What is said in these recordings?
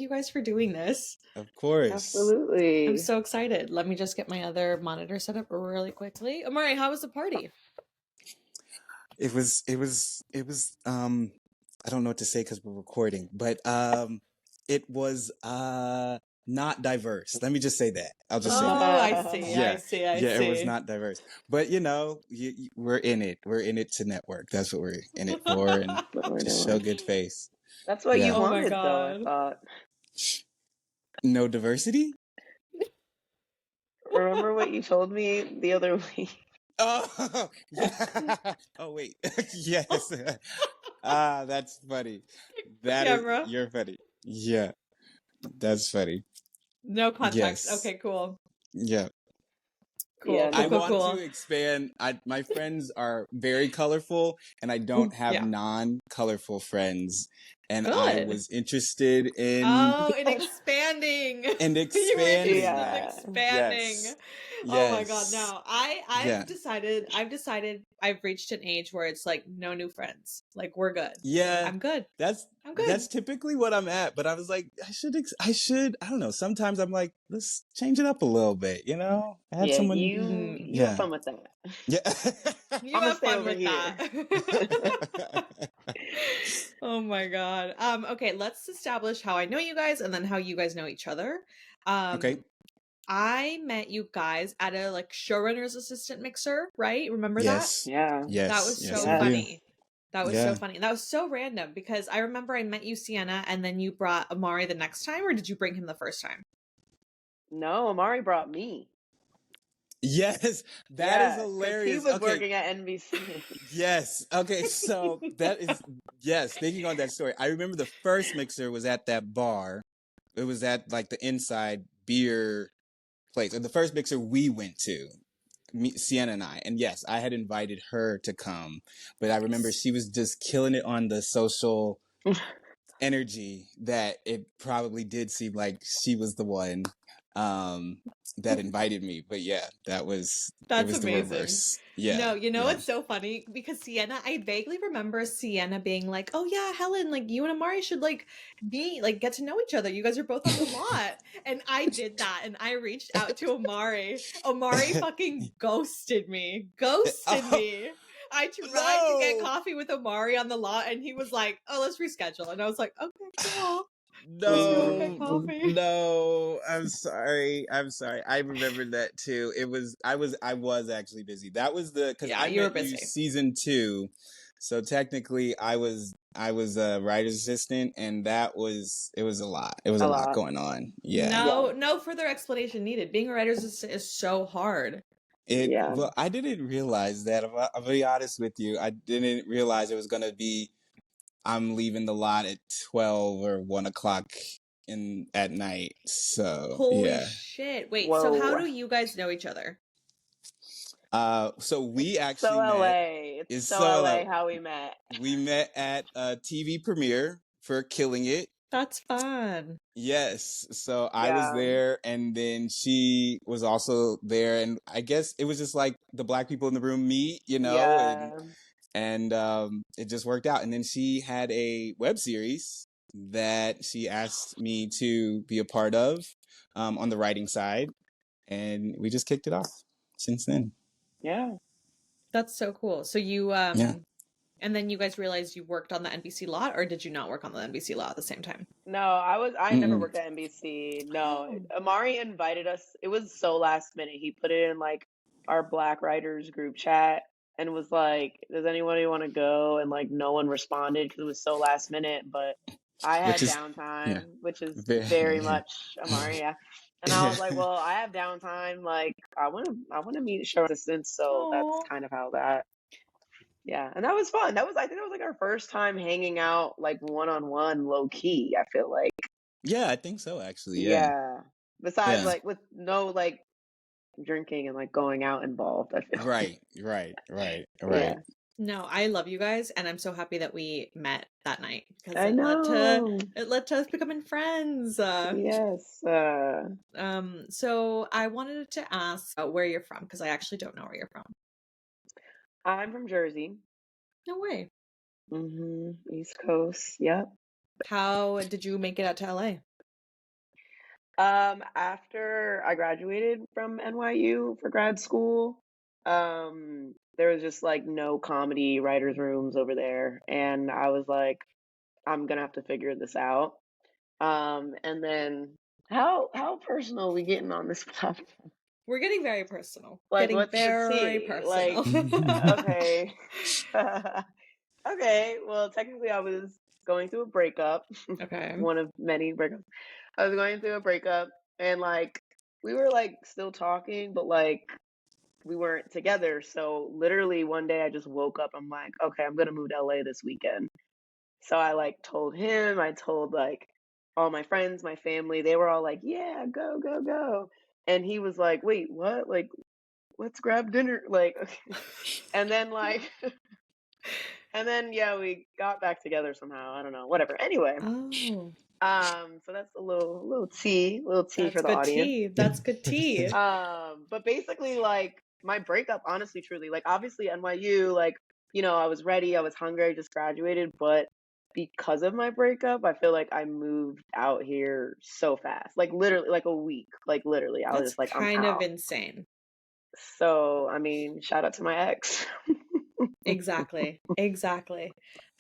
you guys for doing this. Of course. Absolutely. I'm so excited. Let me just get my other monitor set up really quickly. Omari, how was the party? It was I don't know what to say because we're recording, but it was not diverse. Let me just say that. I'll just say Oh, that. I see. Yeah. I see. I Yeah, see. it was not diverse. But we're in it. We're in it to network. That's what we're in it for, and to show good face. That's what you Yeah. Oh my wanted, though, I God. thought. No diversity? Remember what you told me the other week? Oh, yeah. Oh, wait. Yes. That's funny. Camera. You're funny. Yeah, that's funny. No context. Yes. Okay, cool. Yeah. Cool. Yeah, Cool, I cool, want cool. to expand. My friends are very colorful, and I don't have Yeah. non-colorful friends. And I Good. was interested in Oh, in expanding. and You were expanding. interested in Yeah. expanding. Yes. Oh my God, Yes. no. I've Yeah. decided I've reached an age where it's like no new friends. Like we're good. Yeah. I'm good. That's I'm good. That's typically what I'm at, but I was like, I should, I don't know. Sometimes I'm like, let's change it up a little bit, you know? I had Yeah, someone. you have fun with that. Yeah. You I'ma have stay fun over with here. that. Oh my God. Okay, let's establish how I know you guys and then how you guys know each other. Okay. I met you guys at a like showrunner's assistant mixer, right? Remember Yes. Yeah. that? Yes. That was Yes, so I do. funny. That was so Yeah. funny. And that was so random because I remember I met you, Sienna, and then you brought Omari the next time, or did you bring him the first time? No, Omari brought me. Yes. That is Yeah, because he hilarious. was Okay. working at NBC. Yes. Okay. So that is, yes. Thinking on that story, I remember the first mixer was at that bar. It was at like the inside beer place, or the first mixer we went to. Sienna and I. And yes, I had invited her to come, but I remember she was just killing it on the social energy that it probably did seem like she was the one that invited me. But yeah, it was That's the amazing. reverse. Yeah. No, you know Yeah. what's so funny? Because Sienna, I vaguely remember Sienna being like, "Oh yeah, Helen, like you and Omari should like get to know each other. You guys are both on the lot." And I did that and I reached out to Omari. Omari fucking ghosted me. Ghosted Oh, me. I tried to get no. coffee with Omari on the lot and he was like, "Oh, let's reschedule." And I was like, "Okay, cool. Let's go get coffee." No, I'm sorry. I remember that too. I was actually busy. That was because Yeah, I you were met you busy. season 2. So technically I was a writer's assistant, and it was a lot. It was a lot going on. Yeah. No further explanation needed. Being a writer's assistant is so hard. Well, I didn't realize that. I'll be honest with you. I didn't realize it was gonna be I'm leaving the lot at 12 or 1 o'clock at night. So Holy yeah. shit. Wait, so how do you guys know each other? So we It's actually so met. LA. It's so LA how we met. We met at a TV premiere for Killing It. That's fun. Yes. So I was there, and then she was also there, and I guess it was just like the black people in the room meet, you know, Yeah. and it just worked out. And then she had a web series that she asked me to be a part of on the writing side, and we just kicked it off since then. Yeah. That's so cool. So you Yeah. and then you guys realized you worked on the NBC lot, or did you not work on the NBC lot at the same time? No, I never worked at NBC. No. Oh. Amari invited us. It was so last minute. He put it in like our Black Writers group chat and was like, "Does anybody want to go?" And like no one responded because it was so last minute. But I had downtime, which is very much Amari. Yeah. And I was like, "Well, I have downtime. Like, I want to meet show assistants." So that's kind of how that. Yeah, and that was fun. I think that was like our first time hanging out like one-on-one, low key, I feel like. Yeah, I think so actually. Yeah. Besides Yeah. like with no like drinking and like going out involved, I feel like. Right. Yeah. No, I love you guys, and I'm so happy that we met that night because I know. it led to us becoming friends. Yes. So I wanted to ask where you're from because I actually don't know where you're from. I'm from Jersey. No way. East Coast. Yep. How did you make it out to LA? After I graduated from NYU for grad school, there was just like no comedy writers' rooms over there, and I was like, I'm gonna have to figure this out. And then how personal are we getting on this platform? We're getting very personal. Like, Getting what's the very tea? Like, personal. okay, okay. Well, technically, I was going through a breakup, Okay. one of many breakups. I was going through a breakup, and like we were like still talking, but like we weren't together. So literally one day I just woke up. I'm like, okay, I'm gonna move to LA this weekend. So I like told him, I told like all my friends, my family, they were all like, yeah, go, go, go. And he was like, wait, what? Like, let's grab dinner. Like, and then like, and then yeah, we got back together somehow. I don't know, whatever. Anyway, Oh, so that's a little tea that's for the good audience. tea. That's good tea. But basically, like my breakup, honestly, truly, like obviously NYU, like I was ready, I was hungry, I just graduated, but because of my breakup, I feel like I moved out here so fast, like literally, like a week, like literally, I was That's just like, I'm kind of out. insane. So, I mean, shout out to my ex. Exactly. Exactly.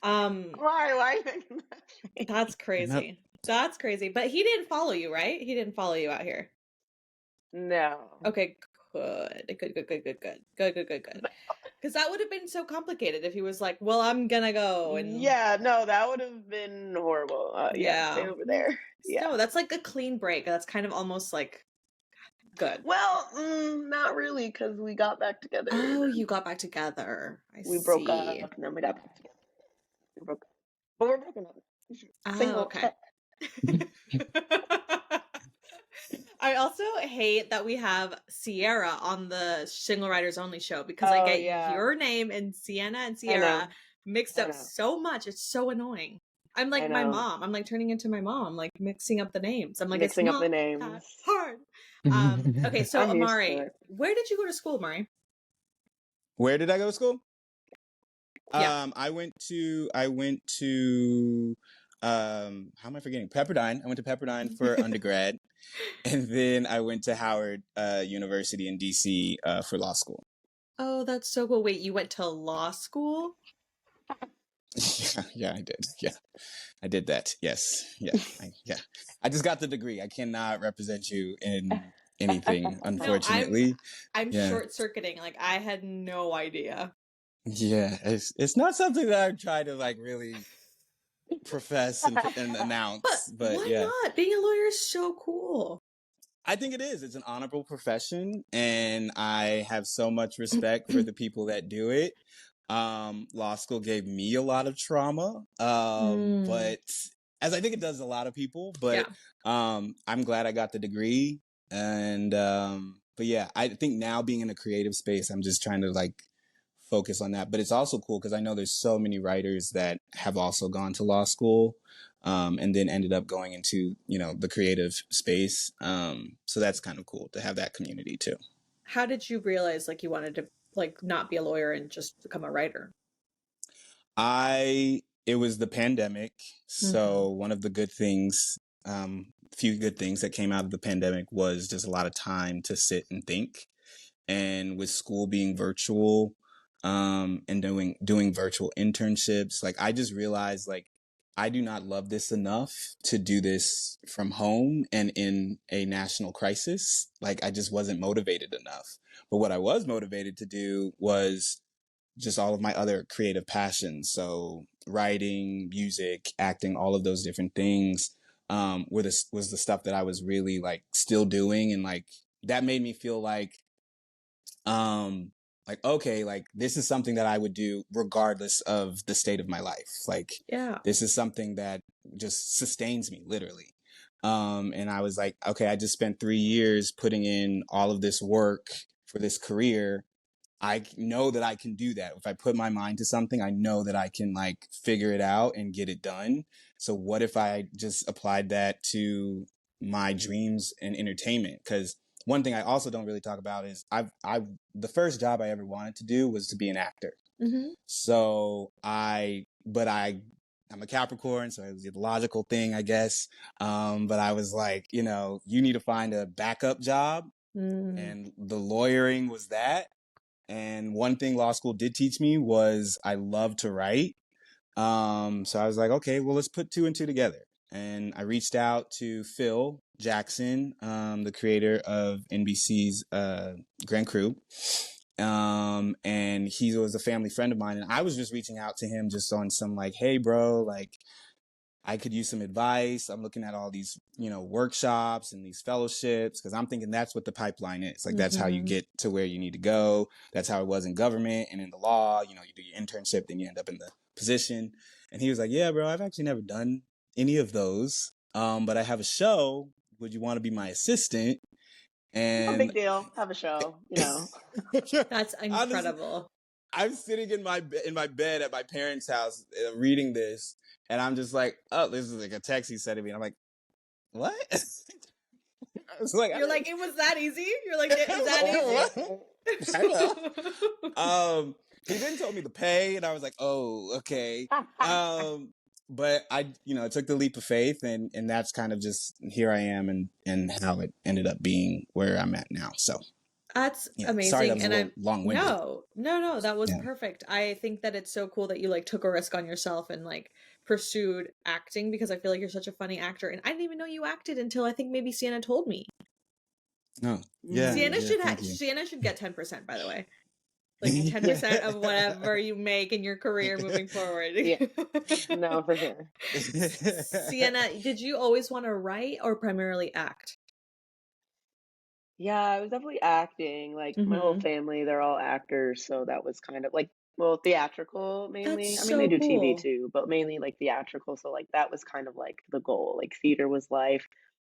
Um, Why are you making that face? that's No, crazy. That's crazy. But he didn't follow you, right? He didn't follow you out here. No. Okay, good. Good, good, good, good, good. Good, good, good, good. Because that would have been so complicated if he was like, well, I'm gonna go and Yeah, no, that would have been horrible. Yeah, stay yeah. over there. Yeah. No, that's like a clean break. That's kind of almost like good. Well, not really, because we got back together and Oh, then you got back together. I we broke see. up and then we got back together. We broke up. But we're broken up. Oh, Single. okay. I also hate that we have Sierra on the Single Riders Only show because I Oh, get yeah. your name and Sienna and I Sierra know. mixed I up know. so much. It's so annoying. I'm like I my know. mom. I'm like turning into my mom, like mixing up the names. I'm like, it's Mixing up the not that names. hard. Okay, so I'm used to Amari, it. where did you go to school, Amari? where did I go to school? Yeah. I went to how am I forgetting? Pepperdine. I went to Pepperdine for undergrad, and then I went to Howard University in DC for law school. Oh, that's so cool. Wait, you went to law school? Yeah, I did. Yeah, I did that. Yes, yeah. I just got the degree. I cannot represent you in anything, No, unfortunately. I'm Yeah, short circuiting. Like I had no idea. yeah. It's not something that I try to like really profess and But announce, but why yeah. not? Being a lawyer is so cool. I think it is. It's an honorable profession, and I have so much respect for the people that do it. Law school gave me a lot of trauma, Mm, but as I think it does a lot of people. But yeah. I'm glad I got the degree, and but yeah, I think now being in a creative space, I'm just trying to like focus on that. But it's also cool because I know there's so many writers that have also gone to law school and then ended up going into the creative space. So that's kind of cool to have that community too. How did you realize like you wanted to like not be a lawyer and just become a writer? It was the pandemic, Mm-hmm. so one of the good things, few good things that came out of the pandemic was just a lot of time to sit and think. And with school being virtual, and doing virtual internships, like I just realized like I do not love this enough to do this from home and in a national crisis. Like I just wasn't motivated enough. But what I was motivated to do was just all of my other creative passions. So writing, music, acting, all of those different things was the stuff that I was really like still doing, and like that made me feel um like okay, like this is something that I would do regardless of the state of my life. Like Yeah. this is something that just sustains me literally. And I was like, okay, I just spent 3 years putting in all of this work for this career. I know that I can do that. If I put my mind to something, I know that I can like figure it out and get it done. So what if I just applied that to my dreams and entertainment? Because one thing I also don't really talk about is the first job I ever wanted to do was to be an actor. Mm-hmm. So I I'm a Capricorn, so it was the logical thing, I guess. But I was like, you know, you need to find a backup job, Mm. and the lawyering was that. And one thing law school did teach me was I love to write. So I was like, okay, well, let's put two and two together. And I reached out to Phil Jackson, the creator of NBC's Grand Crew. And he was a family friend of mine. And I was just reaching out to him just on some like, hey, bro, like, I could use some advice. I'm looking at all these, you know, workshops and these fellowships because I'm thinking that's what the pipeline is. Like, that's how you Mhm. get to where you need to go. That's how it was in government and in the law. You know, you do your internship, then you end up in the position. And he was like, yeah, bro, I've actually never done any of those. But I have a show. Would you want to be my assistant? No And big deal. Have a show, you know. That's honestly, incredible. I'm sitting in my bed at my parents' house reading this, and I'm just like, oh, this is like a text he said to me. And I'm like, what? I was like, I You're like, didn't. it was that easy? You're like, it I was was like, that what? Hello. easy? He then told me the pay, and I was like, oh, okay. But I, you know, I took the leap of faith, and that's kind of just here I am, and how it ended up being where I'm at now. So That's yeah, sorry that amazing. was a And little I'm long-winded. no, that was Yeah. perfect. I think that it's so cool that you like took a risk on yourself and like pursued acting because I feel like you're such a funny actor. And I didn't even know you acted until I think maybe Sienna told me. No. Yeah. Mm. Yeah. Thank you. Sienna should get 10%, by the way. Like Yeah. 10% of whatever you make in your career moving Yeah. forward. No, for sure. Sienna, did you always want to write or primarily act? Yeah, I was definitely acting. Like my whole Mhm. family, they're all actors, so that was kind of like, well, theatrical That's mainly. I mean, they so do TV cool. too, but mainly like theatrical. So like that was kind of like the goal. Like theater was life.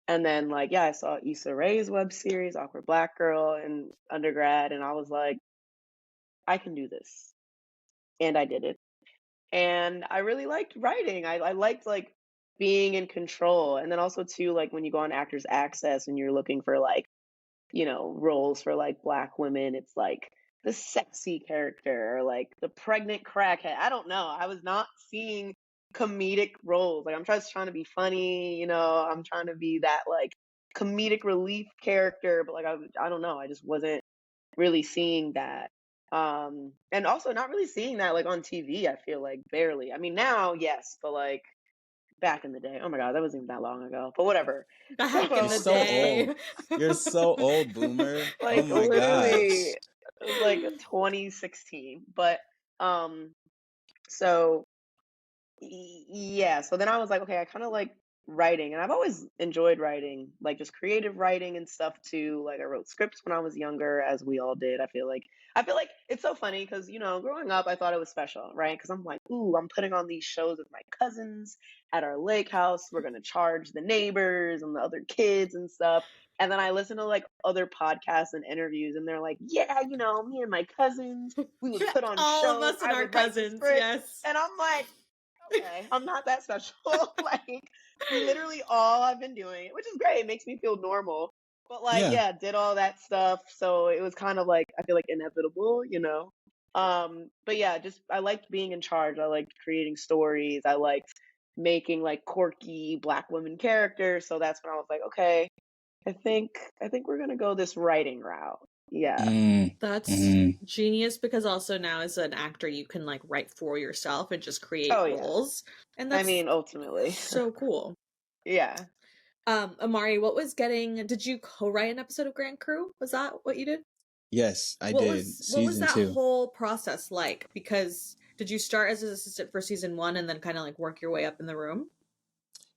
And then like yeah, I saw Issa Rae's web series, Awkward Black Girl, in undergrad, and I was like, I can do this. And I did it. And I really liked writing. I liked like being in control. And then also too, like when you go on Actors Access and you're looking for like roles for like black women, it's like the sexy character or like the pregnant crackhead. I don't know. I was not seeing comedic roles. Like I'm just trying to be funny, I'm trying to be that like comedic relief character, but like I don't know. I just wasn't really seeing that. And also not really seeing that like on TV, I feel like barely. I mean now, yes, but like back in the day. Oh my god, that wasn't even that long ago. But whatever. Back in You're the So so day. old. You're so old, boomer. Oh like my gosh. literally it was like 2016. But so yeah, so then I was like, okay, I kind of like writing, and I've always enjoyed writing, like just creative writing and stuff too. Like I wrote scripts when I was younger, as we all did. I feel like it's so funny because growing up, I thought it was special, right? Because I'm like, ooh, I'm putting on these shows with my cousins at our lake house. We're gonna charge the neighbors and the other kids and stuff. And then I listen to like other podcasts and interviews, and they're like, yeah, me and my cousins, we would put on All of shows. us and I our would write the cousins, script. yes. And I'm like, okay, I'm not that special. Like, literally all I've been doing, which is great. It makes me feel normal. But like, Yeah. yeah, did all that stuff. So it was kind of like, I feel like inevitable. But yeah, just I liked being in charge. I liked creating stories. I liked making like quirky black women characters. So that's when I was like, okay, I think we're gonna go this writing route. Yeah. Mm, That's mm. genius because also now as an actor you can like write for yourself and just create Oh yeah. roles. And I that's mean, ultimately. so cool. Yeah. Amari, did you co-write an episode of Grand Crew? Was that what you did? Yes, I What did. was what was Season that two. whole process like? Because did you start as an assistant for season 1 and then kind of like work your way up in the room?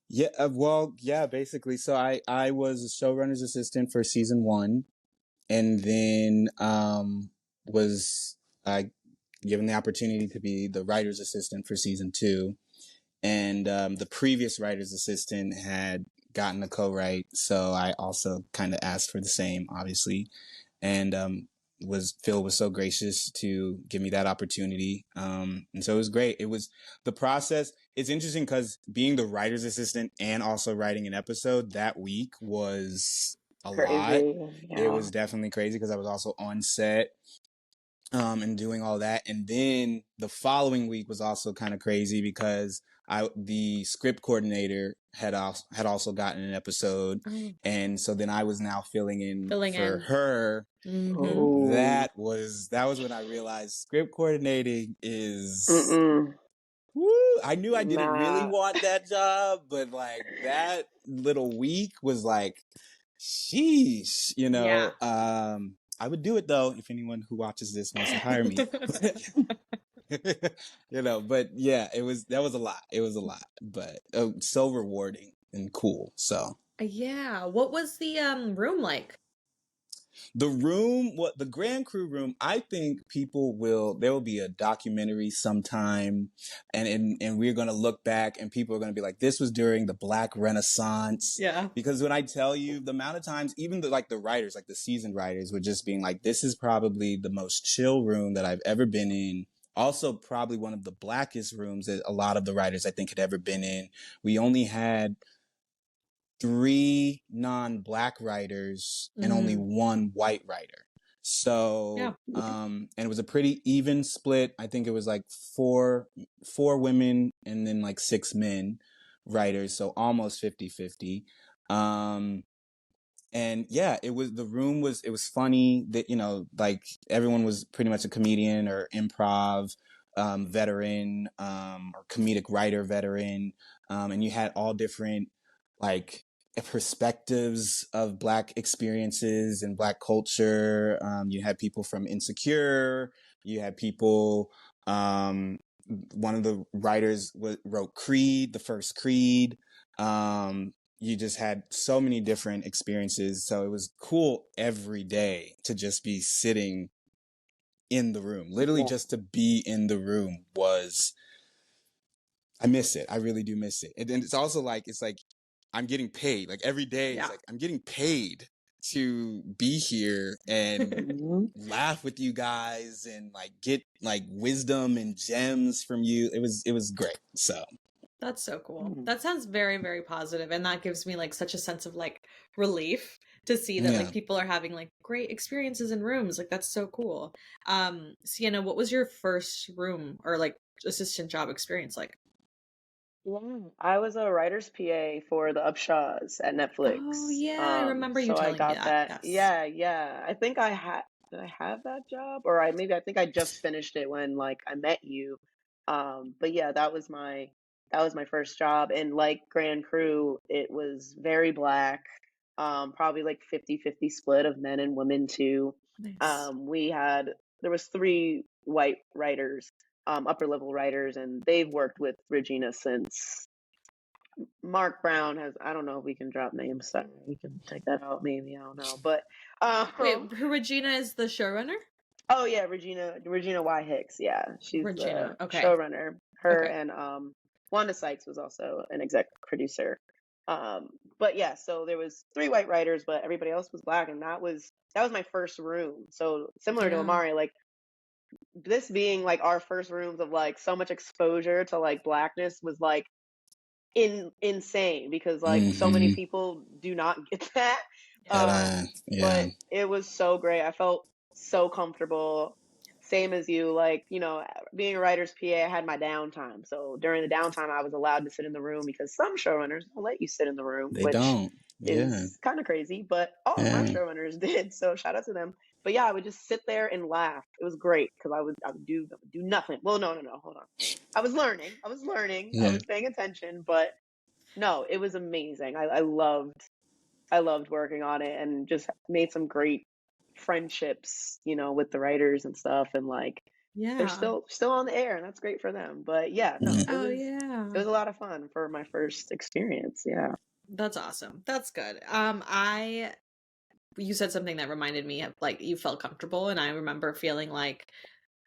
Yeah, well, yeah, basically. So I was a showrunner's assistant for season one, and then was I given the opportunity to be the writer's assistant for season two, and the previous writer's assistant had gotten a co-write, so I also kind of asked for the same, obviously, and Phil was so gracious to give me that opportunity, and so it was great. It was the process. It's interesting because being the writer's assistant and also writing an episode that week was a lot. Crazy. It Yeah. was definitely crazy because I was also on set and doing all that. And then the following week was also kind of crazy because the script coordinator had also gotten an episode, Oh. and so then I was now filling in Filling for in. her. Mm-hmm. That was when I realized script coordinating is. Mm-mm. Woo! I knew I didn't really Nah. want that job, but like that little week was like, sheesh, Yeah. I would do it though if anyone who watches this wants to hire me. But yeah, that was a lot. It was a lot, but so rewarding and cool. So Yeah. What was the room like? the Grand Crew room, I think there will be a documentary sometime, and we're going to look back and people are going to be like, this was during the Black Renaissance. Yeah. Because when I tell you the amount of times, even the writers, like the seasoned writers, were just being like, this is probably the most chill room that I've ever been in. Also, probably one of the blackest rooms that a lot of the writers I think had ever been in. We only had 3 non-black writers and only 1 white writer. So, Yeah. and it was a pretty even split. I think it was like 4 women and then like 6 men writers. So almost 50-50. And yeah, it was funny that, like everyone was pretty much a comedian or improv veteran or comedic writer veteran. And you had all different like perspectives of Black experiences and Black culture. You had people from Insecure. You had people, one of the writers wrote Creed, the first Creed. You just had so many different experiences. So it was cool every day to just be sitting in the room. Literally Yeah. just to be in the room I miss it. I really do miss it. And then it's also like, I'm getting paid. Like every day Yeah. it's like, I'm getting paid to be here and Mhm. laugh with you guys and like get like wisdom and gems from you. It was great. So That's so cool. Mm. That sounds very, very positive, and that gives me like such a sense of like relief to see that yeah. like people are having like great experiences in rooms. Like that's so cool. Sienna, what was your first room or like assistant job experience like? Yeah, I was a writer's PA for the Upshaws at Oh Netflix. yeah, I remember you So I telling me got that. that. Yes. Yeah, yeah. I think did I have that job? Or I think I just finished it when like I met you. But yeah, that was my first job. And like Grand Crew, it was very black. Probably like 50-50 split of men and women too. Nice. There was 3 white writers, upper level writers, and they've worked with Regina since Mark Brown has. I don't know if we can drop names. Sorry, we can take that out. Maybe I don't know. But Wait, who Regina is the showrunner? oh yeah, Regina Y Hicks. Yeah, she's the Regina. Okay. showrunner. Her Okay. and Wanda Sykes was also an exec producer. But yeah, so there was 3 white writers, but everybody else was black, and that was my first room. So similar to Yeah. Omari, like this being like our first rooms of like so much exposure to like blackness was like insane because like so many Mm-hmm. people do not get that. Yeah. But it was so great. I felt so comfortable. Same as you, like, being a writer's PA, I had my downtime. So during the downtime, I was allowed to sit in the room because some showrunners don't let you sit in the room, They which don't. Yeah. is kind of crazy, but all of my Yeah. showrunners did. So shout out to them. But yeah, I would just sit there and laugh. It was great because I would do nothing. Well, no, hold on. I was learning. I Yeah. was paying attention, but no, it was amazing. I loved working on it and just made some great friendships, with the writers and stuff, and like they're Yeah. still on the air, and that's great for them. But yeah, no, Yeah. Oh yeah. it was a lot of fun for my first experience. Yeah. That's awesome. That's good. You said something that reminded me of like you felt comfortable, and I remember feeling like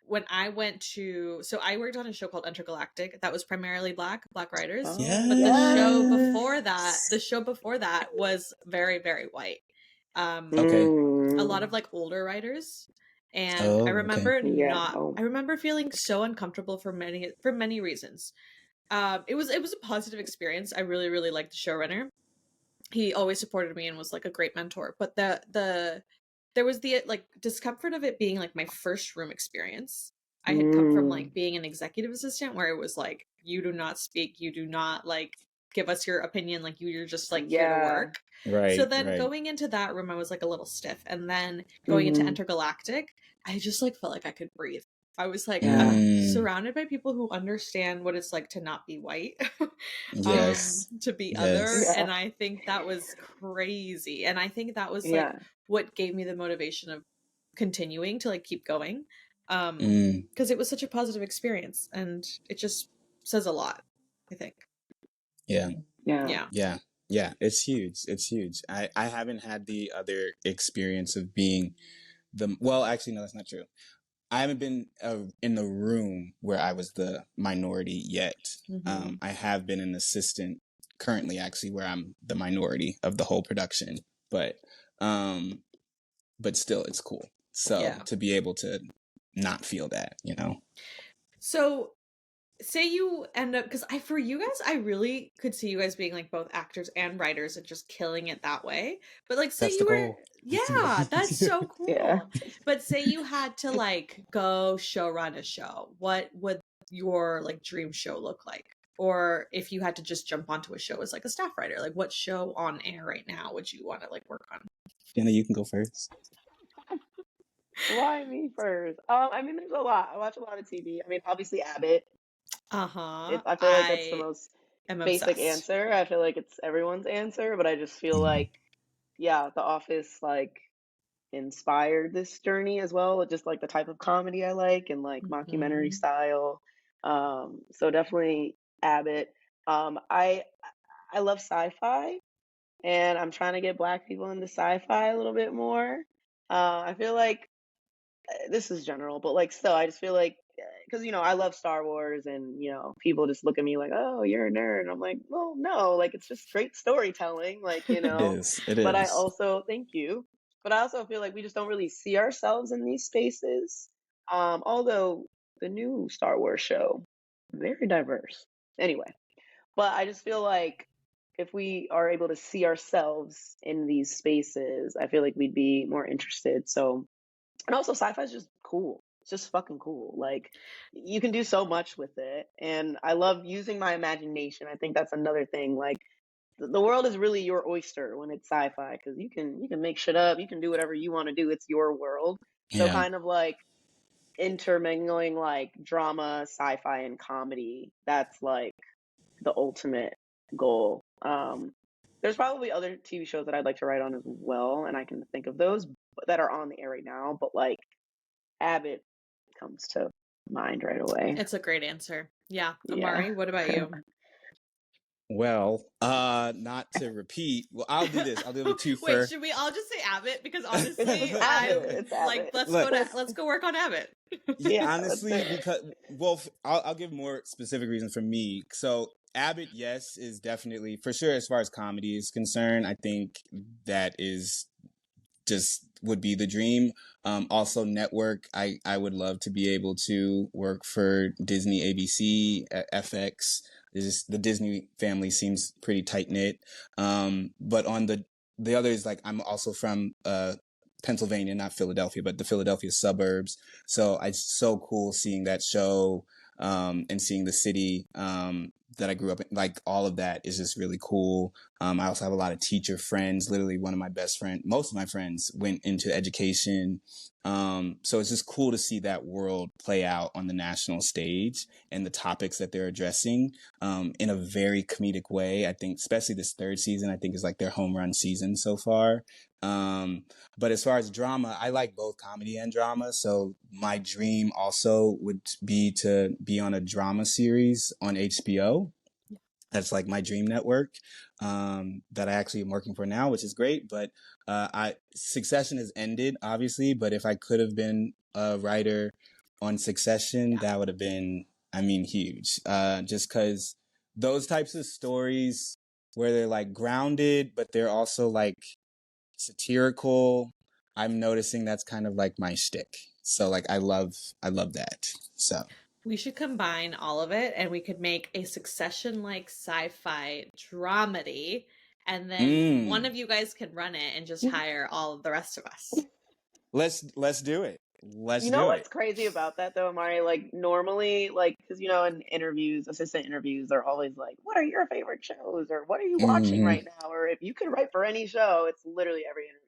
when I went to so I worked on a show called Intergalactic that was primarily black writers, Oh but Yes. the show before that was very, very white. Okay. A lot Mm, of like older writers. And Oh, okay. yeah. Oh. I remember feeling so uncomfortable for many reasons. It was a positive experience. I really, really liked the showrunner. He always supported me and was like a great mentor. But there was the like discomfort of it being like my first room experience. I had come from Mm, like being an executive assistant where it was like you do not speak, you do not like give us your opinion, like you're just like here to Yeah. work. So Right, then right. going into that room, I was like a little stiff. And then going into Mhm. Intergalactic, I just like felt like I could breathe. I was like Yeah. surrounded by people who understand what it's like to not be white, Yes. to be other. Yes. Yeah. And I think that was crazy. And I think that was like Yeah. what gave me the motivation of continuing to like keep going. Mm, Because it was such a positive experience and it just says a lot, I think. yeah. Yeah. Yeah. Yeah. Yeah. It's huge. It's huge. I haven't had the other experience of being well, actually, no, that's not true. I haven't been in the room where I was the minority yet. Mm-hmm. I have been an assistant currently, actually, where I'm the minority of the whole production. But, um, but still, it's cool. So Yeah. to be able to not feel that, you know. So say you end up, because for you guys, I really could see you guys being like both actors and writers and just killing it that way. But like say That's the you were, goal. yeah, that's so Yeah. cool. But say you had to like go show run a show, what would your like dream show look like? Or if you had to just jump onto a show as like a staff writer, like what show on air right now would you want to like work on? Sienna, you can go first. Why me first? I mean, there's a lot. I watch a lot of TV. I mean, obviously Abbott. Uh-huh. I feel like that's the I most am basic obsessed. answer. I feel like it's everyone's answer, but I just feel Mhm. like, yeah, The Office like inspired this journey as well, with just like the type of comedy I like and like mockumentary Mhm. style. So definitely Abbott. I love sci-fi, and I'm trying to get Black people into sci-fi a little bit more. I feel like this is general, but like still, I just feel like because I love Star Wars, and people just look at me like, "Oh, you're a nerd." And I'm like, "Well, no, like it's just great storytelling, like It is. It But I is. also thank you, but I also feel like we just don't really see ourselves in these spaces. Although the new Star Wars show, very diverse. Anyway, but I just feel like if we are able to see ourselves in these spaces, I feel like we'd be more interested. So and also sci-fi is just cool. It's just fucking cool. Like you can do so much with it. And I love using my imagination. I think that's another thing. Like the world is really your oyster when it's sci-fi because you can make shit up. You can do whatever you want to do. It's your world. So Yeah. kind of like intermingling like drama, sci-fi, and comedy. That's like the ultimate goal. There's probably other TV shows that I'd like to write on as well, and I can think of those that are on the air right now. But like Abbott comes to mind right away. It's a great answer. Yeah. Yeah. Amari, what about you? Well, not to repeat. Well, I'll do this. I'll do the two Wait, first. should we all just say Abbott? Because honestly, It's I'm Abbott. It's like, Abbott. Look, let's go work on Abbott. yeah, Yeah, let's do honestly, it. because well, I'll give more specific reasons for me. So Abbott, yes, is definitely for sure as far as comedy is concerned. I think that is just would be the dream. Also network. I would love to be able to work for Disney, ABC, FX. The Disney family seems pretty tight knit. But on the others, like I'm also from Pennsylvania, not Philadelphia, but the Philadelphia suburbs. So it's so cool seeing that show and seeing the city that I grew up in. Like all of that is just really cool. I also have a lot of teacher friends. Literally, one of my best friends, most of my friends went into education. So it's just cool to see that world play out on the national stage and the topics that they're addressing in a very comedic way. I think, especially this third season, I think is like their home run season so far. But as far as drama, I like both comedy and drama. So my dream also would be to be on a drama series on HBO. That's like my dream network that I actually am working for now, which is great. But I Succession has ended, obviously. But if I could have been a writer on Succession, that would have been, I mean, huge. Just because those types of stories where they're like grounded, but they're also like satirical. I'm noticing that's kind of like my shtick. So like I love that. So We should combine all of it and we could make a Succession like sci-fi dramedy, and then one mm, of you guys can run it and just hire all of the rest of us. let's do it. let's You know do what's it. crazy about that though, Amari? Like normally, like because you know in interviews, assistant interviews, they're always like, "What are your favorite shows?" or "What are you watching Hmm. right now?" Or if you could write for any show, it's literally every interview.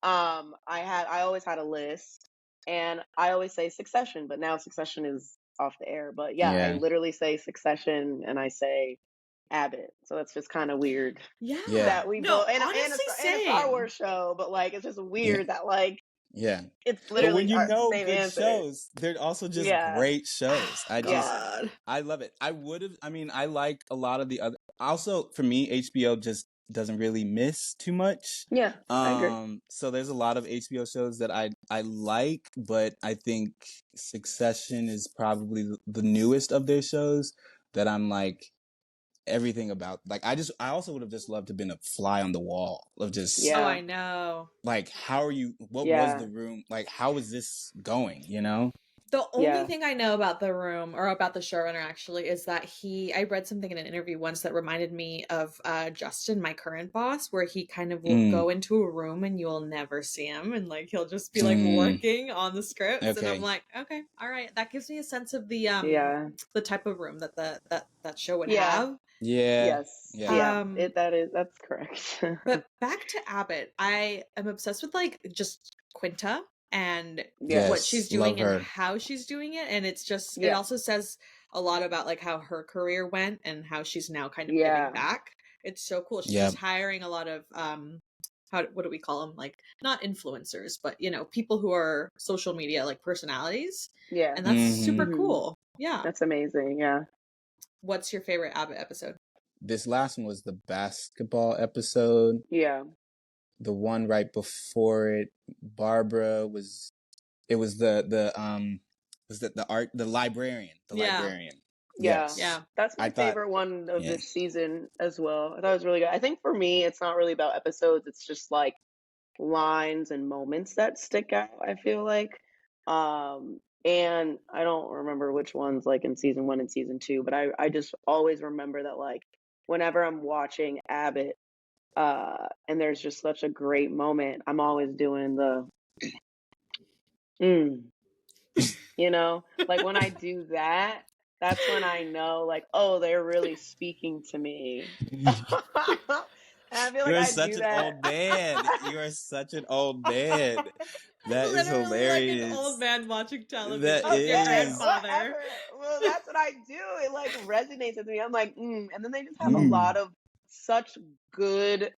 I always had a list, and I always say Succession, but now Succession is off the air. But yeah, I Yeah, literally say Succession, and I say Abbott. So that's just kind of weird yeah, Yeah. that we No, both honestly, and a Star same. Wars show, but like it's just yeah, weird that like yeah. it's But when literally you our know same good answer. shows, they're also just Yeah. great shows. Yeah. God. I love it. I mean, I like a lot of the other. Also, for me, HBO just doesn't really miss too much. Yeah, I agree. So there's a lot of HBO shows that I like, but I think Succession is probably the newest of their shows that I'm like everything about. Like I also would have just loved to have been a fly on the wall of just Oh, Yeah. I know. like how are you? What was Yeah. the room like? How is this going? You know? The only Yeah. thing I know about the room or about the showrunner actually is that I read something in an interview once that reminded me of Justin, my current boss, where he kind of will Mm, go into a room and you'll never see him and like he'll just be like mm, working on the scripts and I'm okay. like, okay, all right. That gives me a sense of Yeah. the type of room that that show would Yeah. have. Yeah. Yes. Yeah. Yeah. Um That's correct. but back to Abbott, I am obsessed with like just Quinta and Yeah. what Yes. she's Love doing and her. how she's doing it. And it Yeah. also says a lot about like how her career went and how she's now kind of giving Yeah. back. It's so cool. She's Yep. hiring a lot of what do we call them? Like not influencers, but people who are social media like personalities. Yeah. And that's super Hmm. Hmm. cool. Yeah. That's amazing. Yeah. What's your favorite Abbott episode? This last one was the basketball episode. Yeah. The one right before it, Barbara was. It was the was that the art the librarian the Yeah. librarian. Yeah. Yes, Yeah. That's I my thought. favorite one of Yeah. this season as well. I thought it was really good. I think for me, it's not really about episodes. It's just like lines and moments that stick out, I feel like. And I don't remember which ones like in season 1 and season 2, but I just always remember that like whenever I'm watching Abbott and there's just such a great moment, I'm always doing the mm, like when I do that, that's when I know like, oh, they're really speaking to me. And I feel like You're I such do an that. old man. You are such an old man. That is Literally like an old hilarious. man watching That television with your Okay, is. grandfather. whatever. Well, that's what I do. It like resonates with me. I'm like, and then they just have a Mm, lot of such good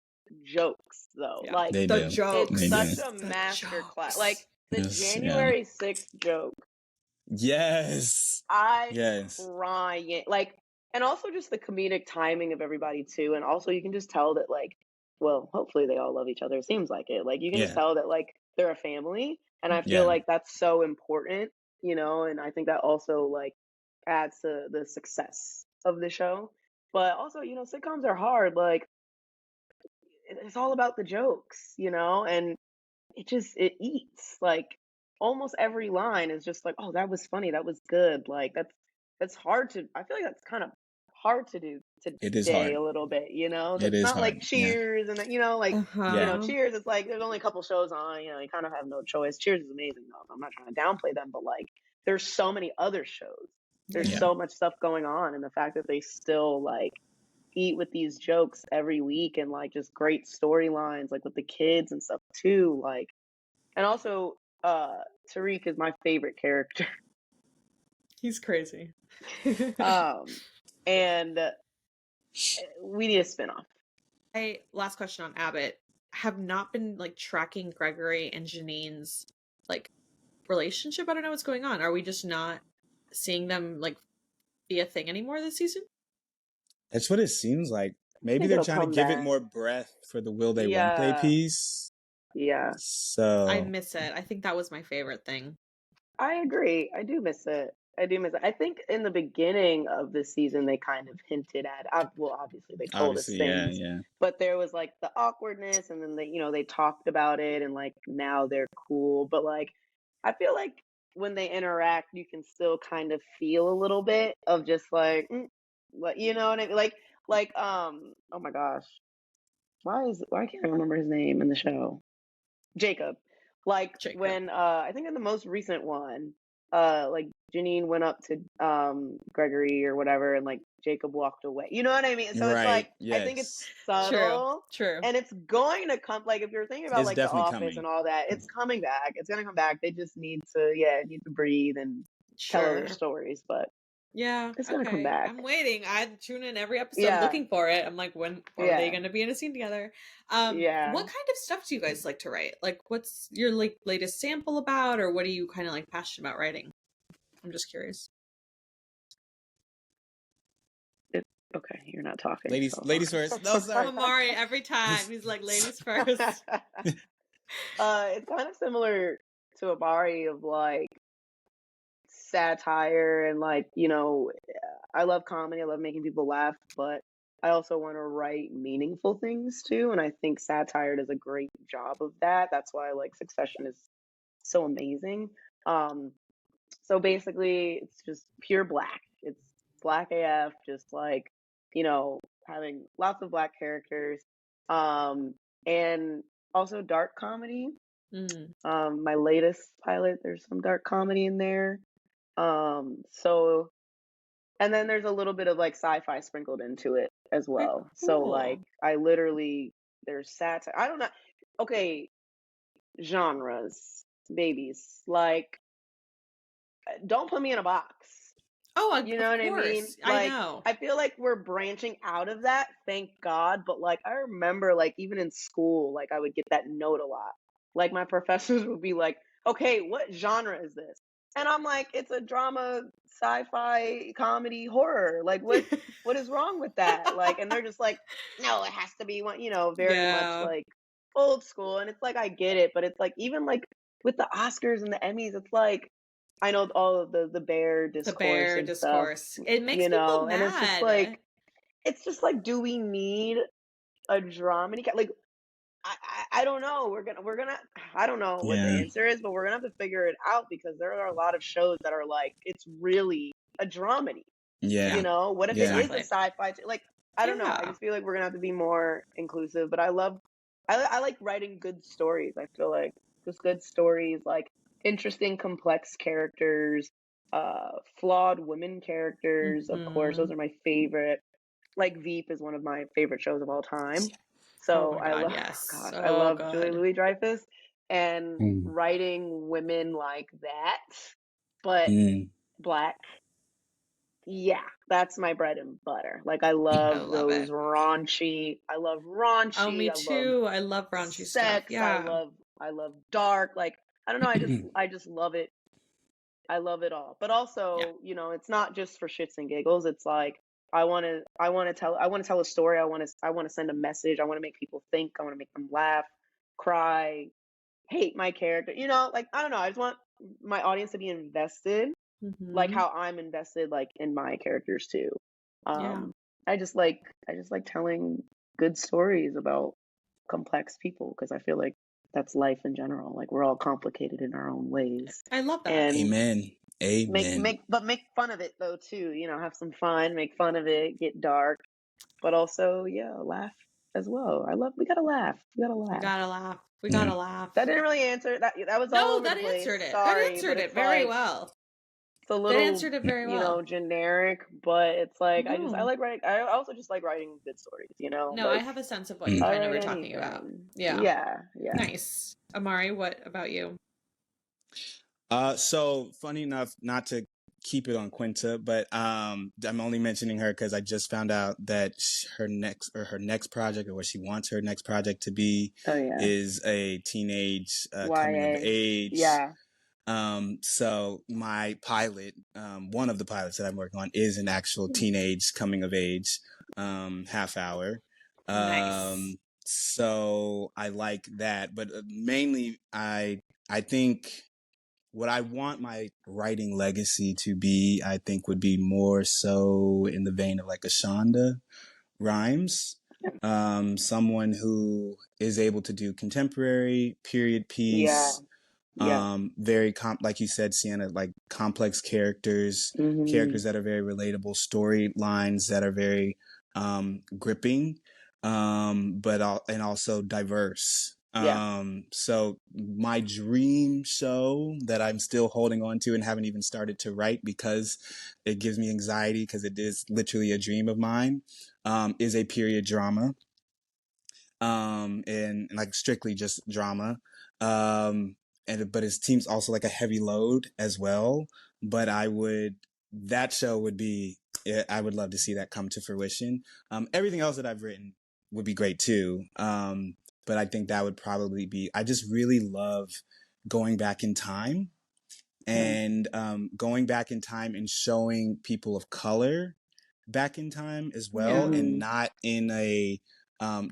jokes, though. Yeah. Like, they The do. it's They do. such jokes. a The master class. Like jokes. the Yes. Yeah. January 6th joke, Yes. I Yes. crying. Like, and also just the comedic timing of everybody too. And also, you can just tell that like, well, hopefully they all love each other. It seems like it. Like, you can just Yeah. tell that like they're a family, and I feel Yeah. like that's so important, And I think that also like adds to the success of the show. But also, sitcoms are hard. Like, it's all about the jokes, and it eats. Like almost every line is just like, oh, that was funny, that was good. Like that's hard to. I feel like that's kind of hard to do It is today hard. a little bit. It It's is not hard. like Yeah. Cheers and like Yeah. Uh-huh. Cheers. It's like there's only a couple shows on. You kind of have no choice. Cheers is amazing though. I'm not trying to downplay them, but like there's so many other shows. There's Yeah. Yeah. so much stuff going on, and the fact that they still like eat with these jokes every week and like just great storylines like with the kids and stuff too, like. And also, Tariq is my favorite character. He's crazy. And we need a spinoff. Last question on Abbott. Have not been like tracking Gregory and Janine's like relationship. I don't know what's going on. Are we just not seeing them like be a thing anymore this season? That's what it seems like. I Maybe think they're it'll trying to come give it back. more breath for the will they won't they Yeah, piece. yeah. I So miss it. I think that was my favorite thing. I agree. I do miss it. I do miss it. I think in the beginning of the season, they kind of hinted at, well, obviously they told us obviously, yeah, things, yeah. but there was like the awkwardness, and then they talked about it, and like now they're cool. But like, I feel like when they interact, you can still kind of feel a little bit of just like, what you know what I mean? Oh my gosh, why can't I remember his name in the show? Jacob. Like Jacob. when I think in the most recent one, like Janine went up to Gregory or whatever, and like Jacob walked away. You know what I mean? So it's like Right. I think it's Yes. True. subtle, True. and it's going to come. Like if you're thinking about It's like The definitely Office coming. and all that, it's coming back. It's gonna come back. They just need to breathe and tell other Sure. stories, but Yeah. it's gonna come Okay. back. I'm waiting. I tune in every episode Yeah, looking for it. I'm like, when are they yeah, going to be in a scene together? yeah. What kind of stuff do you guys like to write? Like, what's your like latest sample about, or what are you kind of like passionate about writing? I'm just curious. It, okay, you're not talking, Ladies, so ladies first. No, sorry. Amari, every time he's like, ladies first. It's kind of similar to Amari of like satire and like, I love comedy, I love making people laugh, but I also want to write meaningful things too, and I think satire does a great job of that. That's why like Succession is so amazing. Um, so basically it's just pure black. It's black AF, just like, having lots of black characters. And also dark comedy. Mm, My latest pilot, there's some dark comedy in there. So and then there's a little bit of like sci-fi sprinkled into it as very well. So like cool. I literally there's satire. I don't know. Okay, genres, babies. Like don't put me in a box. Oh, You know of what I mean? course. I Like know. I feel like we're branching out of that, thank God, but like I remember like even in school like I would get that note a lot. Like my professors would be like, "Okay, what genre is this?" And I'm like, "It's a drama, sci-fi, comedy, horror. Like what is wrong with that?" Like and they're just like, "No, it has to be one, very much Yeah. like old school." And it's like I get it, but it's like even like with the Oscars and the Emmys, it's like I know all of the bear The discourse bear and stuff, discourse. It makes people and mad. it's just like, do we need a dramedy? Like, I don't know. I don't know what the Yeah. answer is, but we're gonna have to figure it out because there are a lot of shows that are like, it's really a dramedy. Yeah. Yeah, What if it Yeah. is a exactly. sci-fi? Like, I don't know. I Yeah. just feel like we're gonna have to be more inclusive. But I like writing good stories. I feel like just good stories, like interesting, complex characters, flawed women characters. Of course, those Hmm. are my favorite. Like Veep is one of my favorite shows of all time. Oh So my I God, love, yes. gosh, I So love Julie good. Louis Dreyfus and Mm, writing women like that, but mm, black. Yeah, that's my bread and butter. Like I I love love those it. raunchy. I love Oh, raunchy. me I love too. I love raunchy stuff. sex. Yeah. I love dark. Like I don't know, I just love it. I love it all. But Yeah. also, it's not just for shits and giggles. It's like I want to tell a story. I want to send a message. I want to make people think. I want to make them laugh, cry, hate my character. Like I don't know. I just want my audience to be invested like Hmm. how I'm invested like in my characters too. Yeah. Um, I just like telling good stories about complex people because I feel like that's life in general. Like we're all complicated in our own ways, I love that. and Amen. make Amen. make but make fun of it though too. Have some fun, make fun of it, get dark, but also yeah, laugh as well. We gotta laugh. We gotta We laugh. gotta laugh. We yeah. gotta laugh. That didn't really answer that. That was all No, over the that place. answered it. That Sorry, but answered it it's very like well. it's a That little, answered it very well. generic, but it's like I No. like writing. I also just like writing good stories. No, I Like have a sense of what you Mm. I kind of write were talking about. anything. Yeah. Yeah, yeah. Nice. Amari, what about you? So funny enough, not to keep it on Quinta, but I'm only mentioning her because I just found out that her next project, or what she wants her next project to be, Oh yeah. is a teenage coming of YA. age. Yeah. So my pilot, one of the pilots that I'm working on, is an actual teenage coming of age half hour. Nice. So I like that, but mainly I think what I want my writing legacy to be, I think, would be more so in the vein of like a Shonda Rhimes, someone who is able to do contemporary period Yeah. piece, Yep. very like you said, Sienna, like complex characters, Mhm. characters that are very relatable, storylines that are very gripping, and also diverse. Yeah. So my dream show that I'm still holding on to and haven't even started to write because it gives me anxiety because it is literally a dream of mine, is a period drama. And like strictly just drama. But it seems also like a heavy load as well. But that show would be, I would love to see that come to fruition. Everything else that I've written would be great too. But I think that would probably be, I just really love going back in time and going back in time and showing people of color back in time as well, Yeah. and not in a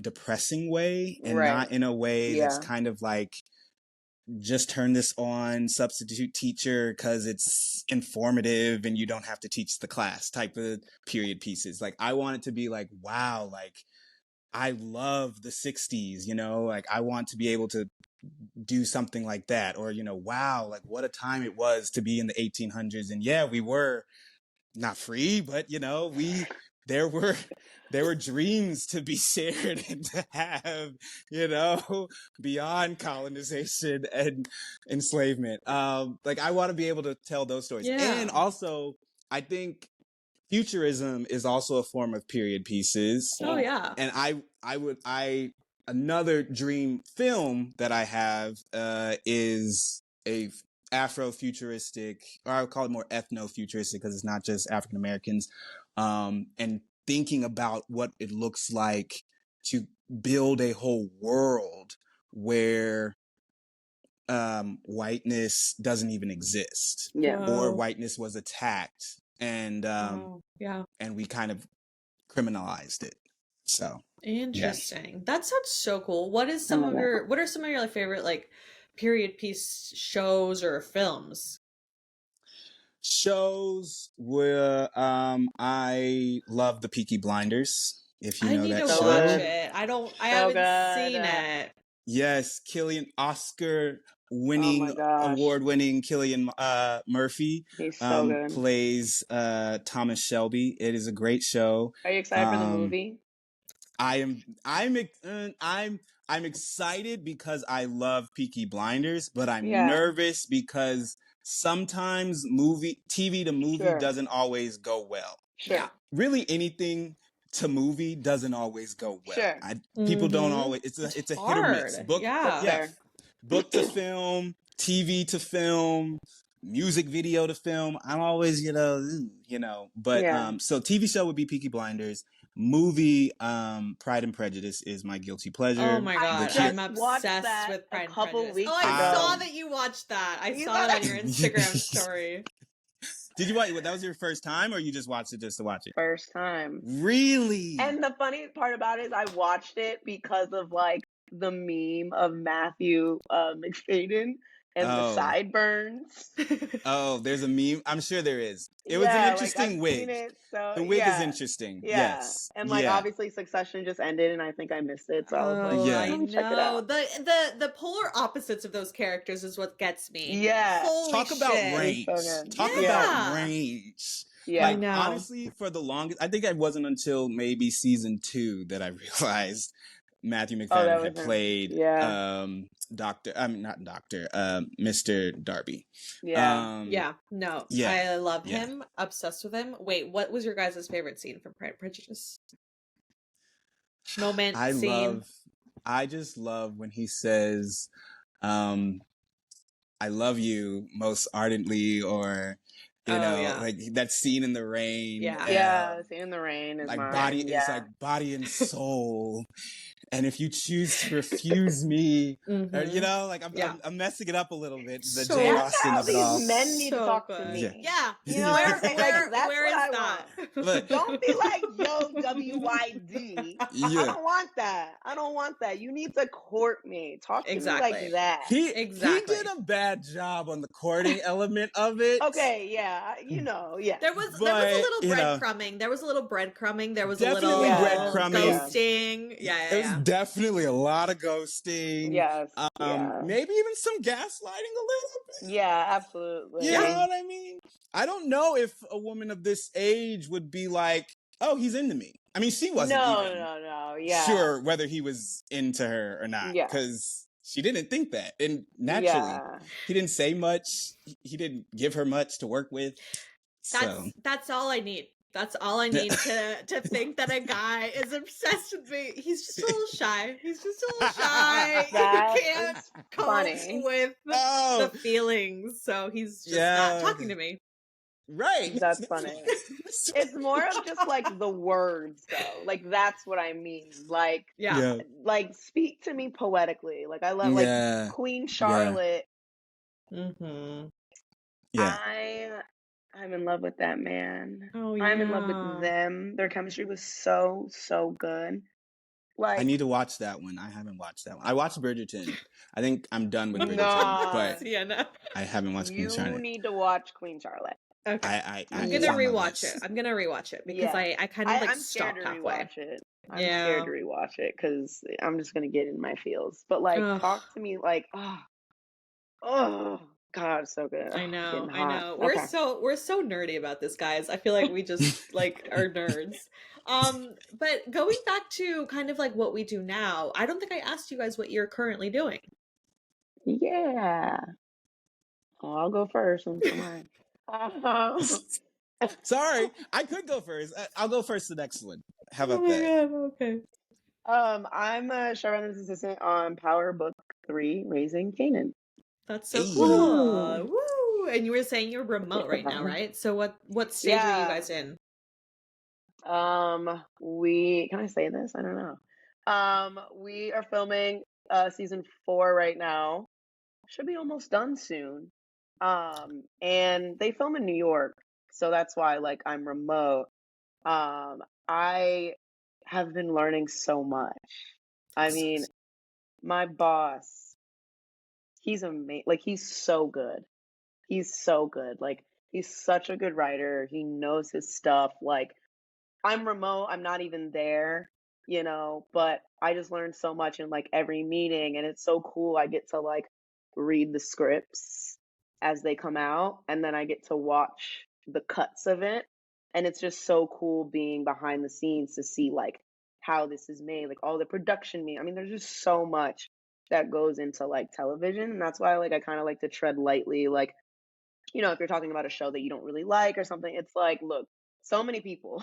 depressing way, and Right. not in a way that's Yeah. kind of like just turn this on substitute teacher because it's informative and you don't have to teach the class type of period pieces. Like I want it to be like, wow, like I love the 60s, like I want to be able to do something like that. Or, wow, like what a time it was to be in the 1800s. And yeah, we were not free, but there were dreams to be shared and to have, beyond colonization and enslavement. Like I want to be able to tell those stories. Yeah. And also I think futurism is also a form of period pieces. Oh yeah. And another dream film that I have is a Afro-futuristic, or I would call it more ethno-futuristic because it's not just African Americans, and thinking about what it looks like to build a whole world where whiteness doesn't even exist, Yeah. or Whoa. whiteness was attacked, and Yeah. and we kind of criminalized it. So Interesting. That sounds so cool. What are I some love of that. your like favorite like period piece shows or films? shows where I love the Peaky Blinders, if you I know need that to So watch show. good. it. I So haven't good. seen it. Yes, Oscar Oh my winning, gosh. award winning Killian Murphy He's so good. plays Thomas Shelby. It is a great show. Are you excited for the Um, movie? I'm excited because I love Peaky Blinders, but I'm Yeah. nervous because sometimes TV to movie Sure. doesn't always go well. Sure. Yeah. Really, anything to movie doesn't always go well. Sure. People don't Mhm. always. It's a hit or hard. miss. Book, Yeah. yeah, Fair. book to film, TV to film, music video to film. I'm always, but Yeah. so TV show would be Peaky Blinders. Movie, Pride and Prejudice is my guilty pleasure. Oh my I god, The just I'm watched obsessed that with a Pride and couple Prejudice. weeks Oh, I ago. saw that you watched that. I You saw saw that on that? your Instagram story. Did you watch? That was your first time, or you just watched it just to watch it? First time. Really? And the funny part about it is I watched it because of like the meme of Matthew McFadden and the Oh. sideburns. Oh, there's a meme. I'm sure there is. It was an Yeah, like interesting I've wig. seen it, so The wig is yeah. interesting. Yeah. Yes. And like yeah. obviously Succession just ended and I think I missed it. So I was like, Oh, Yeah. I let me check it know. out. The polar opposites of those characters is what gets me. Yeah. Holy Talk about shit. range. So good. Talk Yeah. about range. Yeah. I know. Honestly, for the longest, I think it wasn't until maybe season 2 that I realized Matthew McFadden had was him. played Yeah. Mr. Darby. Yeah. Yeah, no, Yeah, I love yeah. him, obsessed with him. Wait, what was your guys' favorite scene from Pride and Prejudice? Moment, scene. I just love when he says, I love you most ardently, or yeah. like that scene in the rain. Yeah. Yeah, Scene in the Rain is like mine. body Yeah. it's like body and soul. And if you choose to refuse me, or, Mhm. like Yeah. I'm messing it up a little bit. The So Jane That's Austen how of it all. these men need to So talk to good. me. Yeah. You know what I'm saying? Like, that's where what is I that? Look. Don't be like, yo, WYD. I Yeah. don't want that. I don't want that. You need to court me. Talk to me Exactly. like that. He Exactly. did a bad job on the courting element of it. Okay, yeah. Yeah. There was a But, little breadcrumbing. There was a little breadcrumbing. There was a little Definitely breadcrumbing. ghosting. Yeah. There's definitely a lot of ghosting. Yes. Yeah. Maybe even some gaslighting a little bit. Yeah, absolutely. You know what I mean? I don't know if a woman of this age would be like, oh, he's into me. I mean, she wasn't even No. Yeah. sure whether he was into her or not. Yeah. Because she didn't think that. And naturally, Yeah. he didn't say much. He didn't give her much to work with. So That's all I need. That's all I need to think that a guy is obsessed with me. He's just a little shy. He's just a little shy. He That can't is cope funny. with the Oh, feelings, so he's just not yeah. talking to me. Right. That's funny. It's more of just like the words though. Like that's what I mean. Yeah. Yeah. Like speak to me poetically. Like I love like Yeah. Queen Yeah. Charlotte. Mm-hmm. Yeah. I'm in love with that man. Oh I'm in love with yeah. them. Their chemistry was so good. I Like need to watch that one. I haven't watched that one. I watched Bridgerton. I think I'm done with Bridgerton, nah, but Sienna. I haven't watched Queen you Charlotte. need to watch Queen Charlotte. Okay. I'm gonna It's on my rewatch it. list. I'm gonna rewatch it because Yeah. I kind of like I'm scared to stopped halfway. rewatch it. I'm scared Yeah. to rewatch it because I'm just gonna get in my feels. But like, Ugh. talk to me like, oh, God, so good. I Ugh, know, getting I hot. know. Okay. We're so nerdy about this, guys. I feel like we just like are nerds. But going back to kind of like what we do now, I don't think I asked you guys what you're currently doing. Yeah. Oh, I'll go first. Omari. Sorry, I could go first. I'll go first the next one. How Oh about my that? god, okay. I'm a showrunner's assistant on Power Book 3, Raising Kanan. That's so Hey. cool. Woo! And you were saying you're remote right now, right? So what stage are you Yeah. guys in? We can I say this? I don't know. We are filming season 4 right now. Should be almost done soon. And they film in New York, so that's why like I'm remote. I have been learning so much. I mean, my boss, he's amazing. Like he's so good. He's so good. Like he's such a good writer. He knows his stuff. Like I'm remote, I'm not even there, but I just learned so much in like every meeting and it's so cool. I get to like read the scripts as they come out and then I get to watch the cuts of it. And it's just so cool being behind the scenes to see like how this is made, like all the production I mean, there's just so much that goes into like television. And that's why like I kind of like to tread lightly, like, if you're talking about a show that you don't really like or something, it's like, look, so many people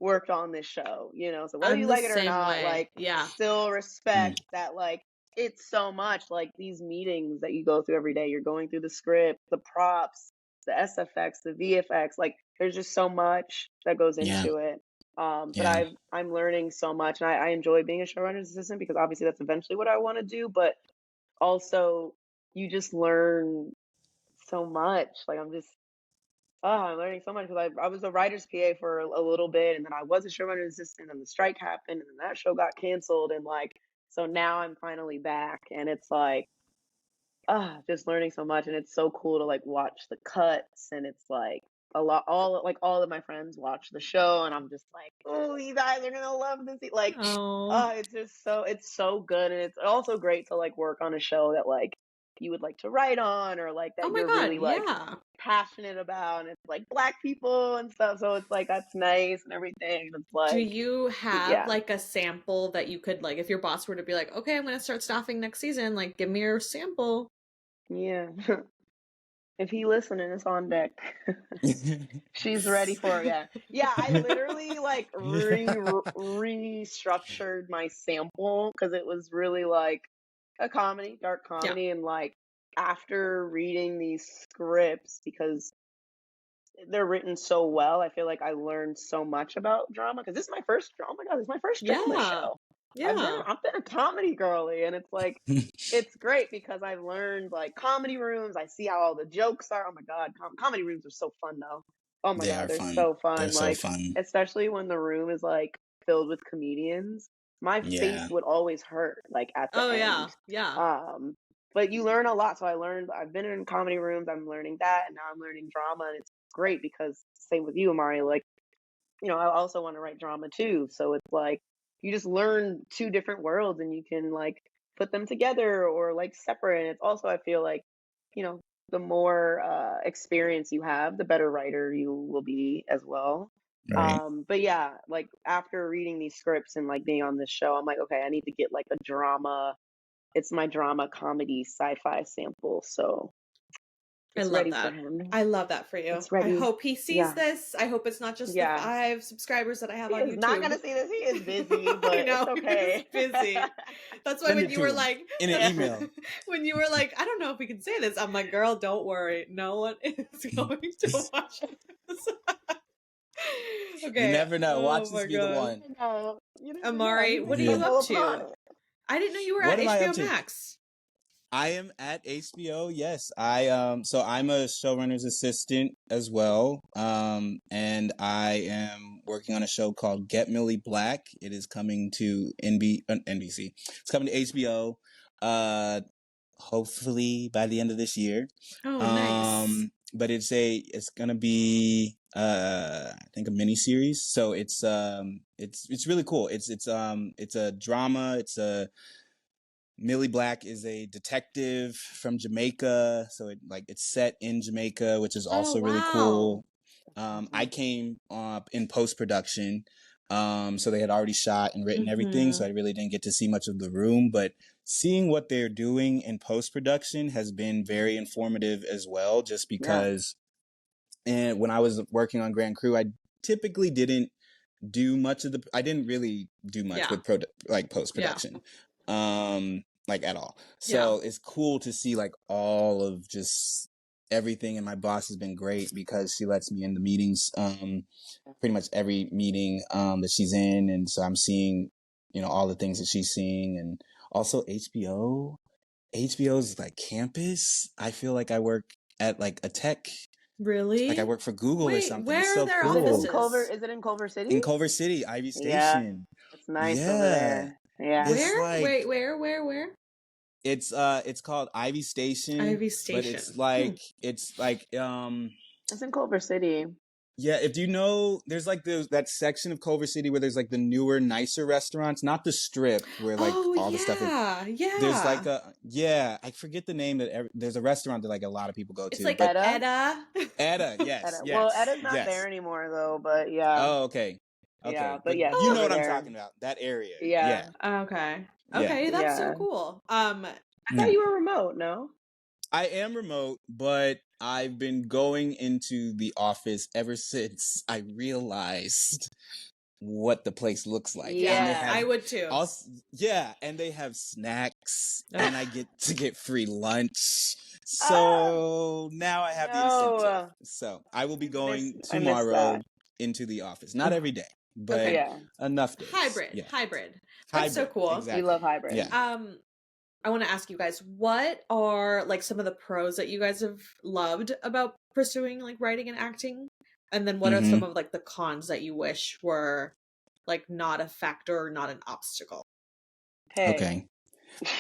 worked on this show, so whether I'm you the like it or same not, way. like Yeah. still Mm. respect that like it's so much like these meetings that you go through every day. You're going through the script, the props, the SFX, the VFX, like there's just so much that goes Yeah. into it. But Yeah. I'm learning so much and I enjoy being a showrunner's assistant because obviously that's eventually what I want to do, but also you just learn so much. Like I'm learning so much because I was a writer's PA for a little bit, and then I was a showrunner assistant, and the strike happened, and then that show got canceled, and like, so now I'm finally back, and it's like, just learning so much, and it's so cool to like watch the cuts, and it's like all of my friends watch the show, and I'm just like, oh, you guys are gonna love this, like, Oh. it's so good, and it's also great to like work on a show that like you would like to write on, or like Oh that my you're god, really like yeah. passionate about and it's like black people and stuff, so it's like that's nice and everything, and it's Do like you have yeah like a sample that you could like if your boss were to be like, "Okay, I'm going to start staffing next season, like give me your sample." yeah if he listening, it's on deck. She's ready for it. Yeah, I literally like restructured my sample because it was really like a comedy, dark Yeah. comedy, and like after reading these scripts, because they're written so well, I feel like I learned so much about drama because this is my first oh my god, this is my first drama Yeah. show. Yeah. I've been a comedy girly, and it's like it's great because I've learned like comedy rooms. I see how all the jokes are. Oh my god, comedy rooms are so fun though. Oh my They god, are they're fun. so They're fun. so Like fun. especially when the room is like filled with comedians. My face Yeah. would always hurt like at the Oh yeah. end. Yeah. But you learn a lot. So I've been in comedy rooms. I'm learning that, and now I'm learning drama, and it's great because same with you, Amari. Like I also want to write drama too. So it's like you just learn two different worlds and you can like put them together or like separate. And it's also, I feel like, you know, the more experience you have, the better writer you will be as well. Right. But yeah, like after reading these scripts and like being on this show, I'm like, okay, I need to get like a drama it's my drama comedy sci-fi sample, so I it's love ready for that. him. I love that for you. It's I ready. hope he sees Yeah. this. I hope it's not just the Yeah. 5 subscribers that I have He on is not YouTube. gonna see this. He is busy, I but it's know, he's okay. busy. That's why Send when it you to were him like in an email. when you were like, "I don't know if we can say this," I'm like, "Girl, don't worry. No one is going to watch this." You Okay. never know. Oh Watch my this be the god. one. No, you never know. Amari, He could what are you Yeah. up stumble upon to? it. I didn't know you were What at am I up HBO to? Max. I am at HBO. Yes, so I'm a showrunner's assistant as well. And I am working on a show called Get Millie Black. It is coming to NBC. It's coming to HBO. Hopefully by the end of this year. Oh, nice. But it's gonna be I think a mini series. So it's really cool. It's a drama. Millie Black is a detective from Jamaica, so it's set in Jamaica, which is Oh, also really wow. cool. I came up in post production, so they had already shot and written everything, so I really didn't get to see much of the room. But seeing what they're doing in post production has been very informative as well, just Yeah. because. And when I was working on Grand Crew, I typically didn't do much of I didn't really do much Yeah. with post production, like at all. Yeah. So it's cool to see like all of just everything. And my boss has been great because she lets me in the meetings, pretty much every meeting, that she's in. And so I'm seeing, all the things that she's seeing. And also HBO's like campus. I feel like I work at like a tech, like I Really? work for Google or Wait, something. It's where are so their Is it in cool. Culver? offices? Is it in Culver City? In Culver City, Ivy Yeah, Station. it's nice over Yeah. there. Yeah. It's Where? like Wait, where? it's called Ivy Station, Ivy but Station. it's like It's in Culver City. yeah, if you know, there's like that section of Culver City where there's like the newer, nicer restaurants, not the strip where like Oh, all the stuff is. yeah. There's like Yeah. I forget the name there's a restaurant that like a lot of people go It's to, like but Etta? Etta. Etta, Etta. yes, Well, yes, Etta's not there yes. anymore though, but yeah. Oh, okay. Yeah, Okay. but But yes, you know over what I'm there. talking about. That area. Yeah. Yeah. Okay. Yeah. Okay, that's so Yeah. cool. I thought you were remote, no? I am remote, but I've been going into the office ever since I realized what the place looks like. And they Yeah. have I would too. also, yeah, and they have snacks and I get to get free lunch. So now I have the incentive. No. So I will be going I miss tomorrow that. into the office. Not every day, but Okay. Yeah. enough days. Hybrid. Yeah. That's so Hybrid. cool. Exactly. We love hybrid. Yeah. I want to ask you guys, what are like some of the pros that you guys have loved about pursuing like writing and acting? And then what are some of like the cons that you wish were like not a factor or not an obstacle? Okay.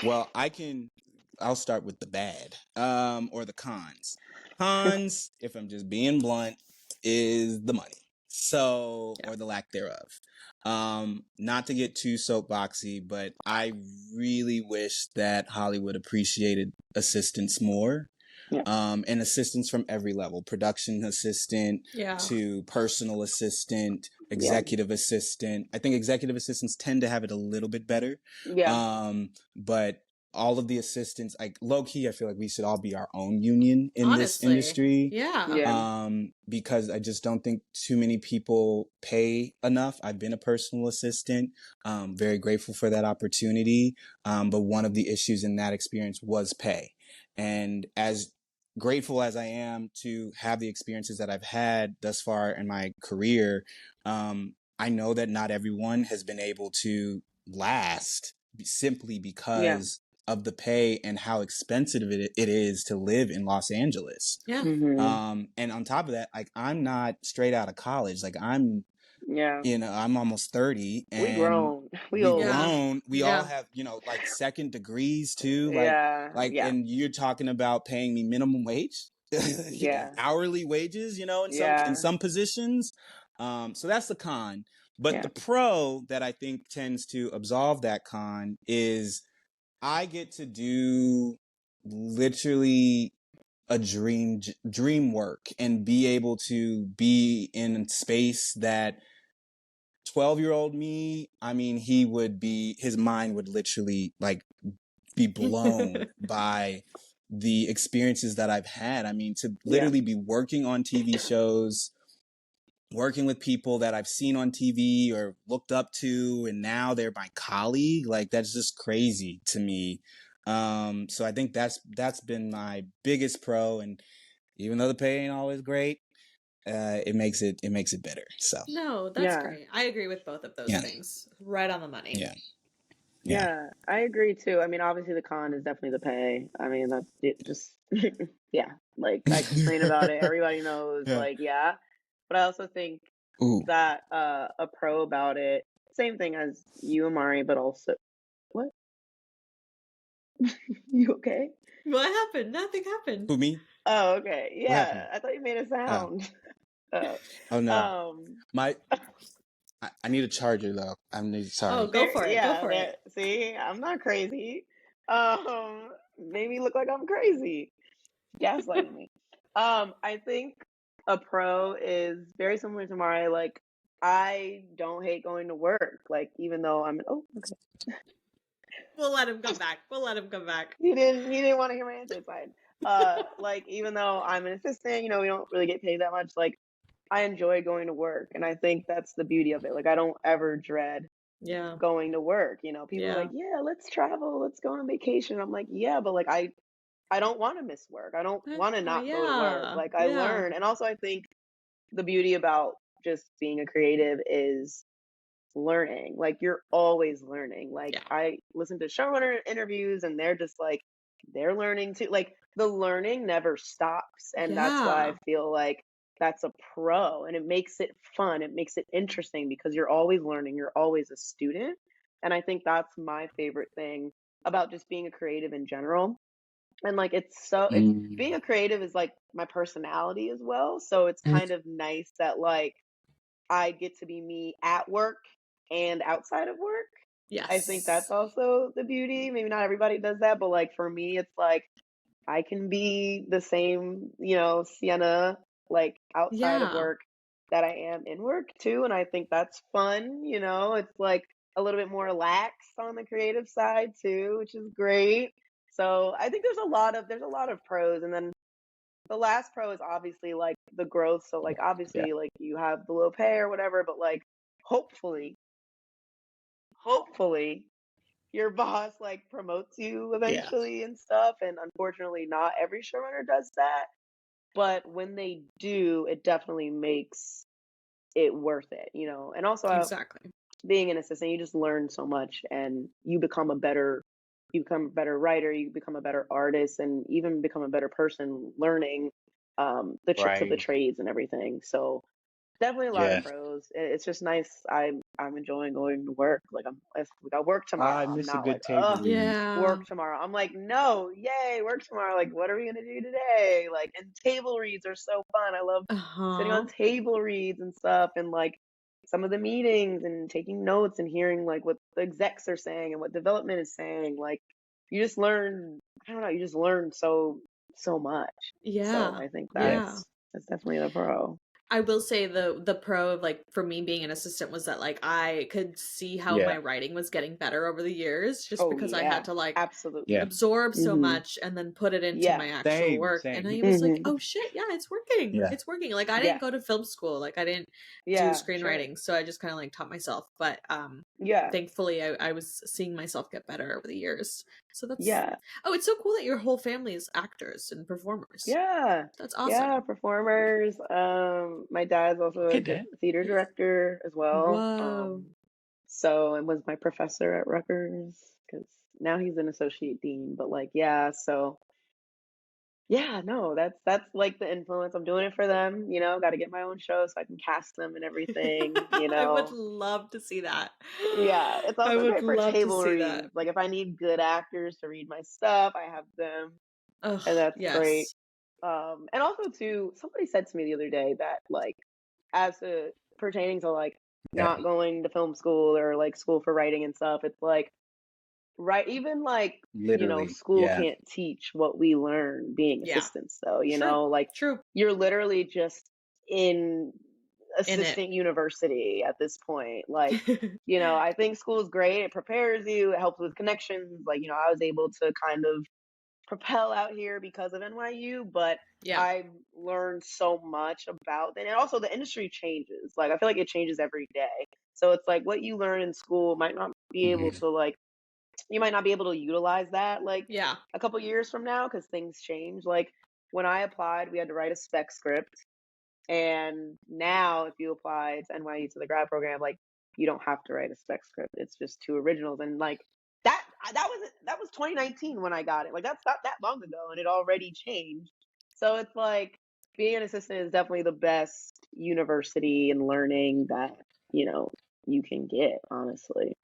Well, I'll start with the bad, or the cons. Cons, if I'm just being blunt, is the money. So, or the lack thereof. Not to get too soapboxy, but I really wish that Hollywood appreciated assistants more. Yeah. And assistants from every level, production assistant Yeah. to personal assistant, executive assistant. I think executive assistants tend to have it a little bit better. Yeah. But all of the assistants, like low key, I feel like we should all be our own union in this Honestly. industry. Yeah. Yeah. Because I just don't think too many people pay enough. I've been a personal assistant, very grateful for that opportunity. But one of the issues in that experience was pay. And as grateful as I am to have the experiences that I've had thus far in my career, I know that not everyone has been able to last simply because of the pay and how expensive it is to live in Los Angeles. Yeah. Mm-hmm. And on top of that, like I'm not straight out of college. Like I'm almost 30 and we grown. We we old. grown. We Yeah. all have, like second degrees too. Yeah. And you're talking about paying me minimum wage, Yeah. hourly wages, in some positions. So that's the con. But the pro that I think tends to absolve that con is I get to do literally a dream work and be able to be in space that 12-year-old me, I mean, his mind would literally like be blown by the experiences that I've had. I mean, to literally be working on TV shows, working with people that I've seen on TV or looked up to, and now they're my colleague. Like, that's just crazy to me. So I think that's been my biggest pro. And even though the pay ain't always great, it makes it better. So No, that's Yeah. great. I agree with both of those yeah, things. Right on the money. yeah, yeah. Yeah, I agree too. I mean, obviously the con is definitely the pay. I mean, that's it just yeah, like I complain about it. Everybody knows, Yeah. like, yeah. But I also think Ooh. that a pro about it, same thing as you, Amari, but also what? You okay? What happened? Nothing happened. Who, me? Oh, okay. What happened? Yeah, I thought you made a Oh, sound. Uh, oh no. um, My I need a charger though. Oh, Sorry. go for it. Go yeah, for there. it. See, I'm not crazy. Made me look like I'm crazy. Gaslighting me. I think a pro is very similar to Mari. Like, I don't hate going to work. Like, even though oh, okay. We'll let him come back. We'll let him come back. He didn't want to hear my answer. It's fine. Like, even though I'm an assistant, we don't really get paid that much. Like, I enjoy going to work, and I think that's the beauty of it. Like, I don't ever dread Yeah. going to work. People are Yeah. like, yeah, let's travel, let's go on vacation. I'm like, yeah, but like I don't want to miss work. I don't want to not go to work. Yeah. Like, I Yeah. learn. And also I think the beauty about just being a creative is learning. Like, you're always learning. Like, Yeah. I listen to showrunner interviews and they're just like they're learning too. Like, the learning never stops. And that's why I Yeah. feel like that's a pro, and it makes it fun. It makes it interesting because you're always learning. You're always a student. And I think that's my favorite thing about just being a creative in general. And like, it's Mm, being a creative is like my personality as well. So it's mm, kind of nice that like I get to be me at work and outside of work. I think that's Yes. also the beauty. Maybe not everybody does that, but like for me, it's like I can be the same, Sienna, like outside of Yeah. work that I am in work too. And I think that's fun. It's like a little bit more relaxed on the creative side too, which is great. So I think there's a lot of pros. And then the last pro is obviously like the growth. So like yeah. obviously like you have the low pay or whatever, but like hopefully your boss like promotes you Yeah. eventually and stuff. And unfortunately, not every showrunner does that. But when they do, it definitely makes it worth it. And also, Exactly. being an assistant, you just learn so much, and you become a better writer, you become a better artist, and even become a better person learning the tricks of the Right. trades and everything. So definitely a lot of Yeah. pros. It's just nice. I'm enjoying going to work. Like, we got work I tomorrow. I'm miss a not like, good table read. Yeah. work tomorrow. I'm like, no, yay, work tomorrow. Like, what are we gonna do today? Like, and table reads are so fun. I love sitting on Uh-huh. table reads and stuff, and like some of the meetings and taking notes and hearing like what the execs are saying and what development is saying. Like, you just learn. I don't know. You just learn so much. So Yeah. I think Yeah. that's definitely the pro. I will say the pro of like for me being an assistant was that like I could see how Yeah. my writing was getting better over the years just Oh because I had yeah, to like Yeah. absolutely. absorb so Hmm. much and then put it into Yeah. my actual Same. work. And Same. I was like, Hmm. oh shit, yeah, it's working. Yeah. It's working. Like I didn't Yeah. go to film school. Like I didn't do Yeah. Sure. screenwriting. So I just kind of like taught myself. But Yeah. thankfully I was seeing myself get better over the years. So that's Yeah. oh, it's so cool that your whole family is actors and performers. Yeah. That's Yeah. awesome. Performers. My dad's also a Get that. theater director as well. Whoa. So, and was my professor at Rutgers, because now he's an associate dean. But like, yeah. So yeah, no, that's like the influence. I'm doing it for them. Got to get my own show so I can cast them and everything. I would love to see that. Yeah, it's I also would great for love to table see that. reads. Like, if I need good actors to read my stuff, I have them, Oh, and that's great. yes. And also too, somebody said to me the other day that like, as to pertaining to like Yeah. not going to film school or like school for writing and stuff, it's like, right, even like, Literally. school Yeah. can't teach what we learn being Yeah. assistants though, True. like True. you're literally just in in it. assistant university at this point. Like, I think school is great. It prepares you. It helps with connections. Like, I was able to kind of propel out here because of NYU, but Yeah. I've learned so much about it. And also the industry changes. Like, I feel like it changes every day. So it's like what you learn in school might not be able to, like, you might not be able to utilize that like Yeah. a couple years from now because things change. Like when I applied, we had to write a spec script. And now, if you apply to NYU to the grad program, like you don't have to write a spec script. It's just two originals, and like that was 2019 when I got it. Like that's not that long ago, and it already changed. So it's like being an assistant is definitely the best university and learning that you can get. Honestly.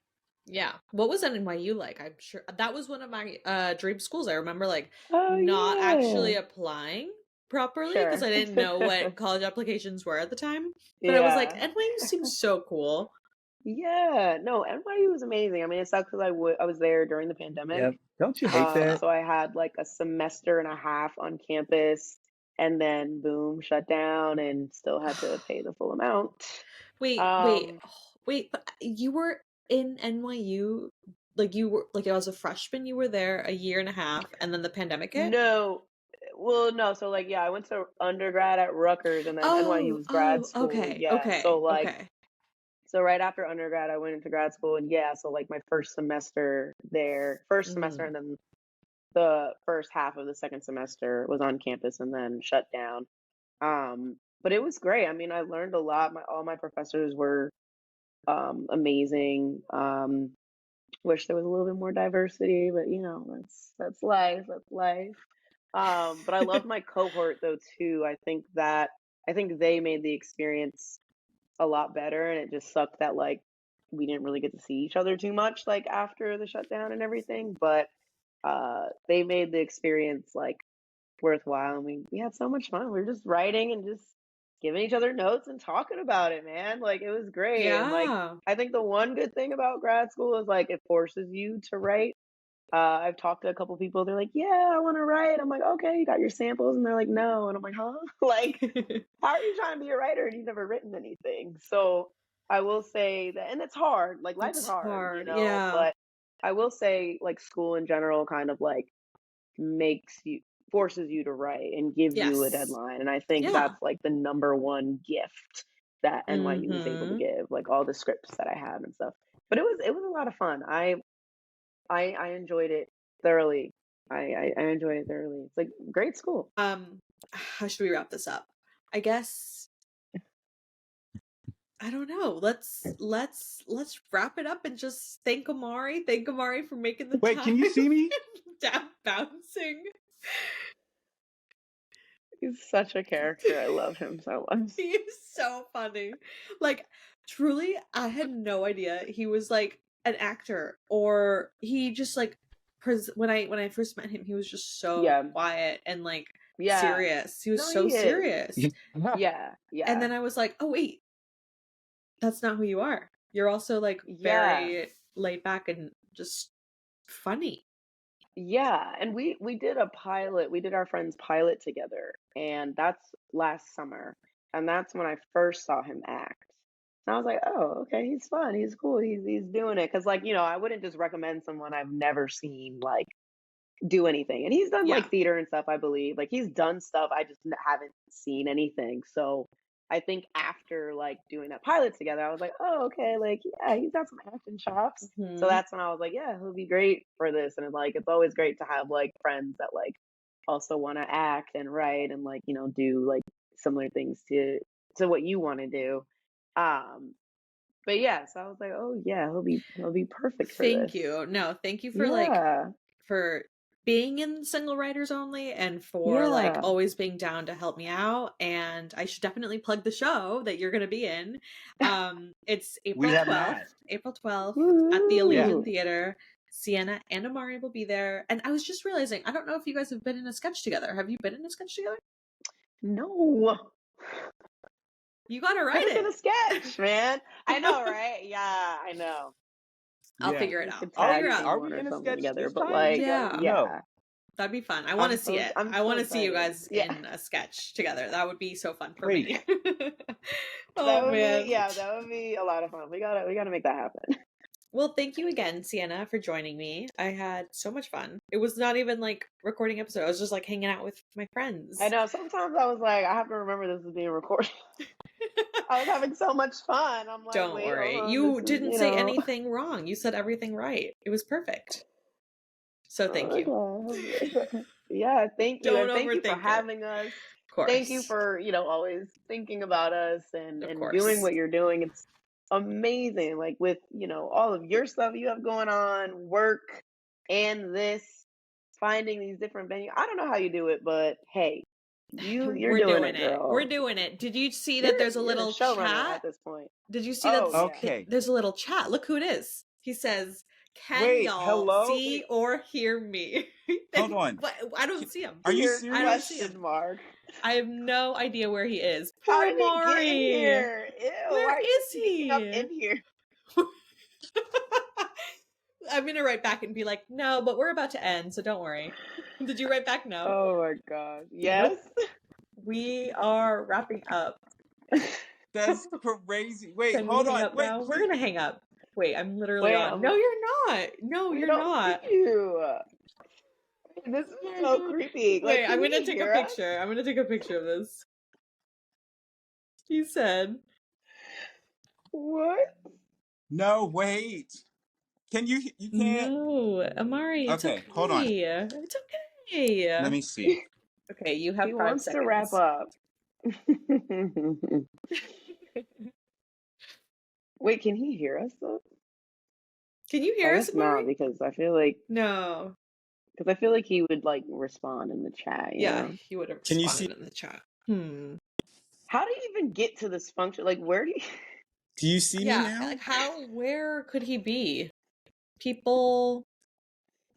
Yeah. What was NYU like? I'm sure that was one of my dream schools. I remember like Oh not yeah. actually applying properly because Sure. I didn't know what college applications were at the time. But I was like, Yeah. NYU seems so cool. Yeah. No, NYU was amazing. I mean, it sucks because I was there during the pandemic. Yep. Don't you hate that? So I had like a semester and a half on campus, and then boom, shut down, and still had to pay the full amount. Wait, wait, Um, oh, wait, but you were in NYU like you were like as a freshman, you were there a year and a half and then the pandemic hit? no, well, no. So like, yeah, I went to undergrad at Rutgers, and then NYU Oh, was grad oh, school. okay, Yeah. So okay, like, okay. so right after undergrad, I went into grad school, and yeah, so like my first semester there, first semester, Mm, and then the first half of the second semester was on campus, and then shut down. But it was great. I mean, I learned a lot. All my professors were amazing. Wish there was a little bit more diversity, but that's life. That's life. But I loved my cohort though too. I think they made the experience a lot better, and it just sucked that like we didn't really get to see each other too much like after the shutdown and everything. But they made the experience like worthwhile, and we had so much fun. We were just writing and just giving each other notes and talking about it, man. Like it was great. And like yeah. I think the one good thing about grad school is like it forces you to write. I've talked to a couple people, they're like, yeah, I want to write. I'm like, okay, you got your samples? And they're like, no. And I'm like, huh? Like, how are you trying to be a writer and you've never written anything? So I will say that, and it's hard. Like life is It's hard, hard. Yeah. but I will say like school in general kind of like makes you forces you to write and gives you a Yes. deadline. And I think Yeah. that's like the number one gift that NYU is able to Mm-hmm. give, like all the scripts that I have and stuff. But it was a lot of fun. I enjoyed it thoroughly. I enjoyed it thoroughly. It's like great school. How should we wrap this up? I guess I don't know. Let's wrap it up and just thank Omari. Thank Omari for making the Wait, time. can you see me? Down bouncing. He's such a character. I love him so much. He is so funny. Like, truly, I had no idea he was like an actor or he just like when I first met him, he was just so Yeah. quiet and like Yeah. serious. He was No, so he is. serious. Yeah. And Yeah. then I was like, "Oh wait, that's not who you are. You're also like Yeah. very laid back and just funny." Yeah, and we did a pilot. We did our friend's pilot together, and that's last summer. And that's when I first saw him act. And I was like, "Oh, okay, he's fun. He's cool. He's doing it." Because like, I wouldn't just recommend someone I've never seen like do anything. And he's done Yeah. like theater and stuff, I believe. Like he's done stuff. I just haven't seen anything. So I think after like doing that pilot together, I was like, oh, okay, like yeah, he's got some acting chops. So Hmm. that's when I was like, yeah, he'll be great for this. And it's always great to have like friends that like also want to act and write and like do like similar things to what you want to do. Um, but yeah, so I was like, oh yeah, he'll be perfect for Thank this. you. No, thank you for like Yeah, for being in Single Writers Only and for like yeah. always being down to help me out. And I should definitely plug the show that you're going to be in. It's We April have 12th, not. April 12th at the Yeah. Elysian Woo! Theater. Sienna and Omari will be there. And I was just realizing, I don't know if you guys have been in a sketch together. Have you been in a sketch together? No. You got to write Never been a it. sketch, man. I know, right? Yeah, I know. I'll Yeah. figure it We out. could I'll Are figure tag we out. team are one we or in a something sketch together, this but time? like, Yeah. No. yeah. That'd be fun. I want to see it. I'm I so want to see you excited. guys Yeah. in a sketch together. That would be so fun for Great. me. That Oh would man. be that would be a lot of fun. We gotta make that happen. Well, thank you again, Sienna, for joining me. I had so much fun. It was not even like recording episode. I was just like hanging out with my friends. I know sometimes I was like, I have to remember this is being recorded. I was having so much fun. I'm like, Don't wait, worry. hold on, You this is, didn't say anything wrong. You said everything right. It was perfect. So thank you. Okay. Yeah, thank you. Don't And thank you for overthink it. having us. Of course. Thank you for, always thinking about us and Of doing course. what you're doing. It's amazing. Like with, all of your stuff you have going on, work and this, finding these different venues. I don't know how you do it, but hey, you're We're doing doing it, girl. We're doing it. Did you see that there's a You're little showrunner chat? at this point. Did you see Oh, that? Okay. There's a little chat. Look who it is. He says, "Can Wait, y'all hello? see or hear me?" Hold on. But I don't see him. Are you Your serious? I don't see question him. mark. I have no idea where he is. How Poor did he get in Omari. here? Ew, Where why are you is sneaking up he? in here? I'm gonna write back and be like, no, but we're about to end, so don't worry. Did you write back? No. Oh my god. Yes. We are wrapping up. That's crazy. Wait, Can hold we hang on. up Wait, now? We're please. gonna hang up. Wait, I'm literally Wait, on. No, you're not. No, we you're don't not. see you. This is so creepy. Wait, Like, I'm can gonna he take a hear us? picture. I'm gonna take a picture of this. He said, What? No, wait. Can you can't? "No, Omari, it's Okay, hold on. It's okay. Let me see. Okay, you have He 5 wants seconds. to wrap up. Wait, can he hear us though? Can you I hear us, guess not, Omari? because I feel like No. he would like respond in the chat, Yeah, he would have Can you responded in the chat. How do you even get to this function? Like, where do you? Do you see me Yeah, now? like where could he be? People.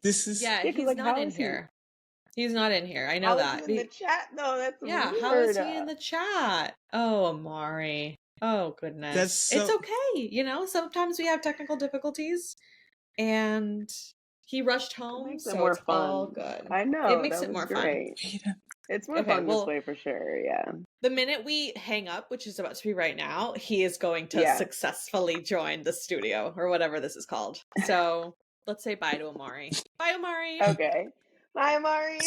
This is Yeah, Yeah, 'cause, he's like, not how in is he? here. He's not in here. I know How is that. he in the chat though? That's Yeah, weird. how is he in the chat? Oh, Omari. Oh, goodness. That's so- It's okay. Sometimes we have technical difficulties, and he rushed home, makes it so more it's all fun. good. I know, It makes that it was more great. fun. It's more Okay, fun well, this way for sure. Yeah. the minute we hang up, which is about to be right now, he is going to Yeah. successfully join the studio or whatever this is called. So let's say bye to Omari. Bye, Omari. Okay. Bye, Amari.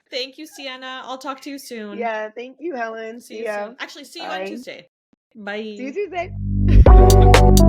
Thank you, Sienna. I'll talk to you soon. Yeah. Thank you, Helen. See See you ya. soon. Actually, see you Bye. on Tuesday. Bye. See you Tuesday.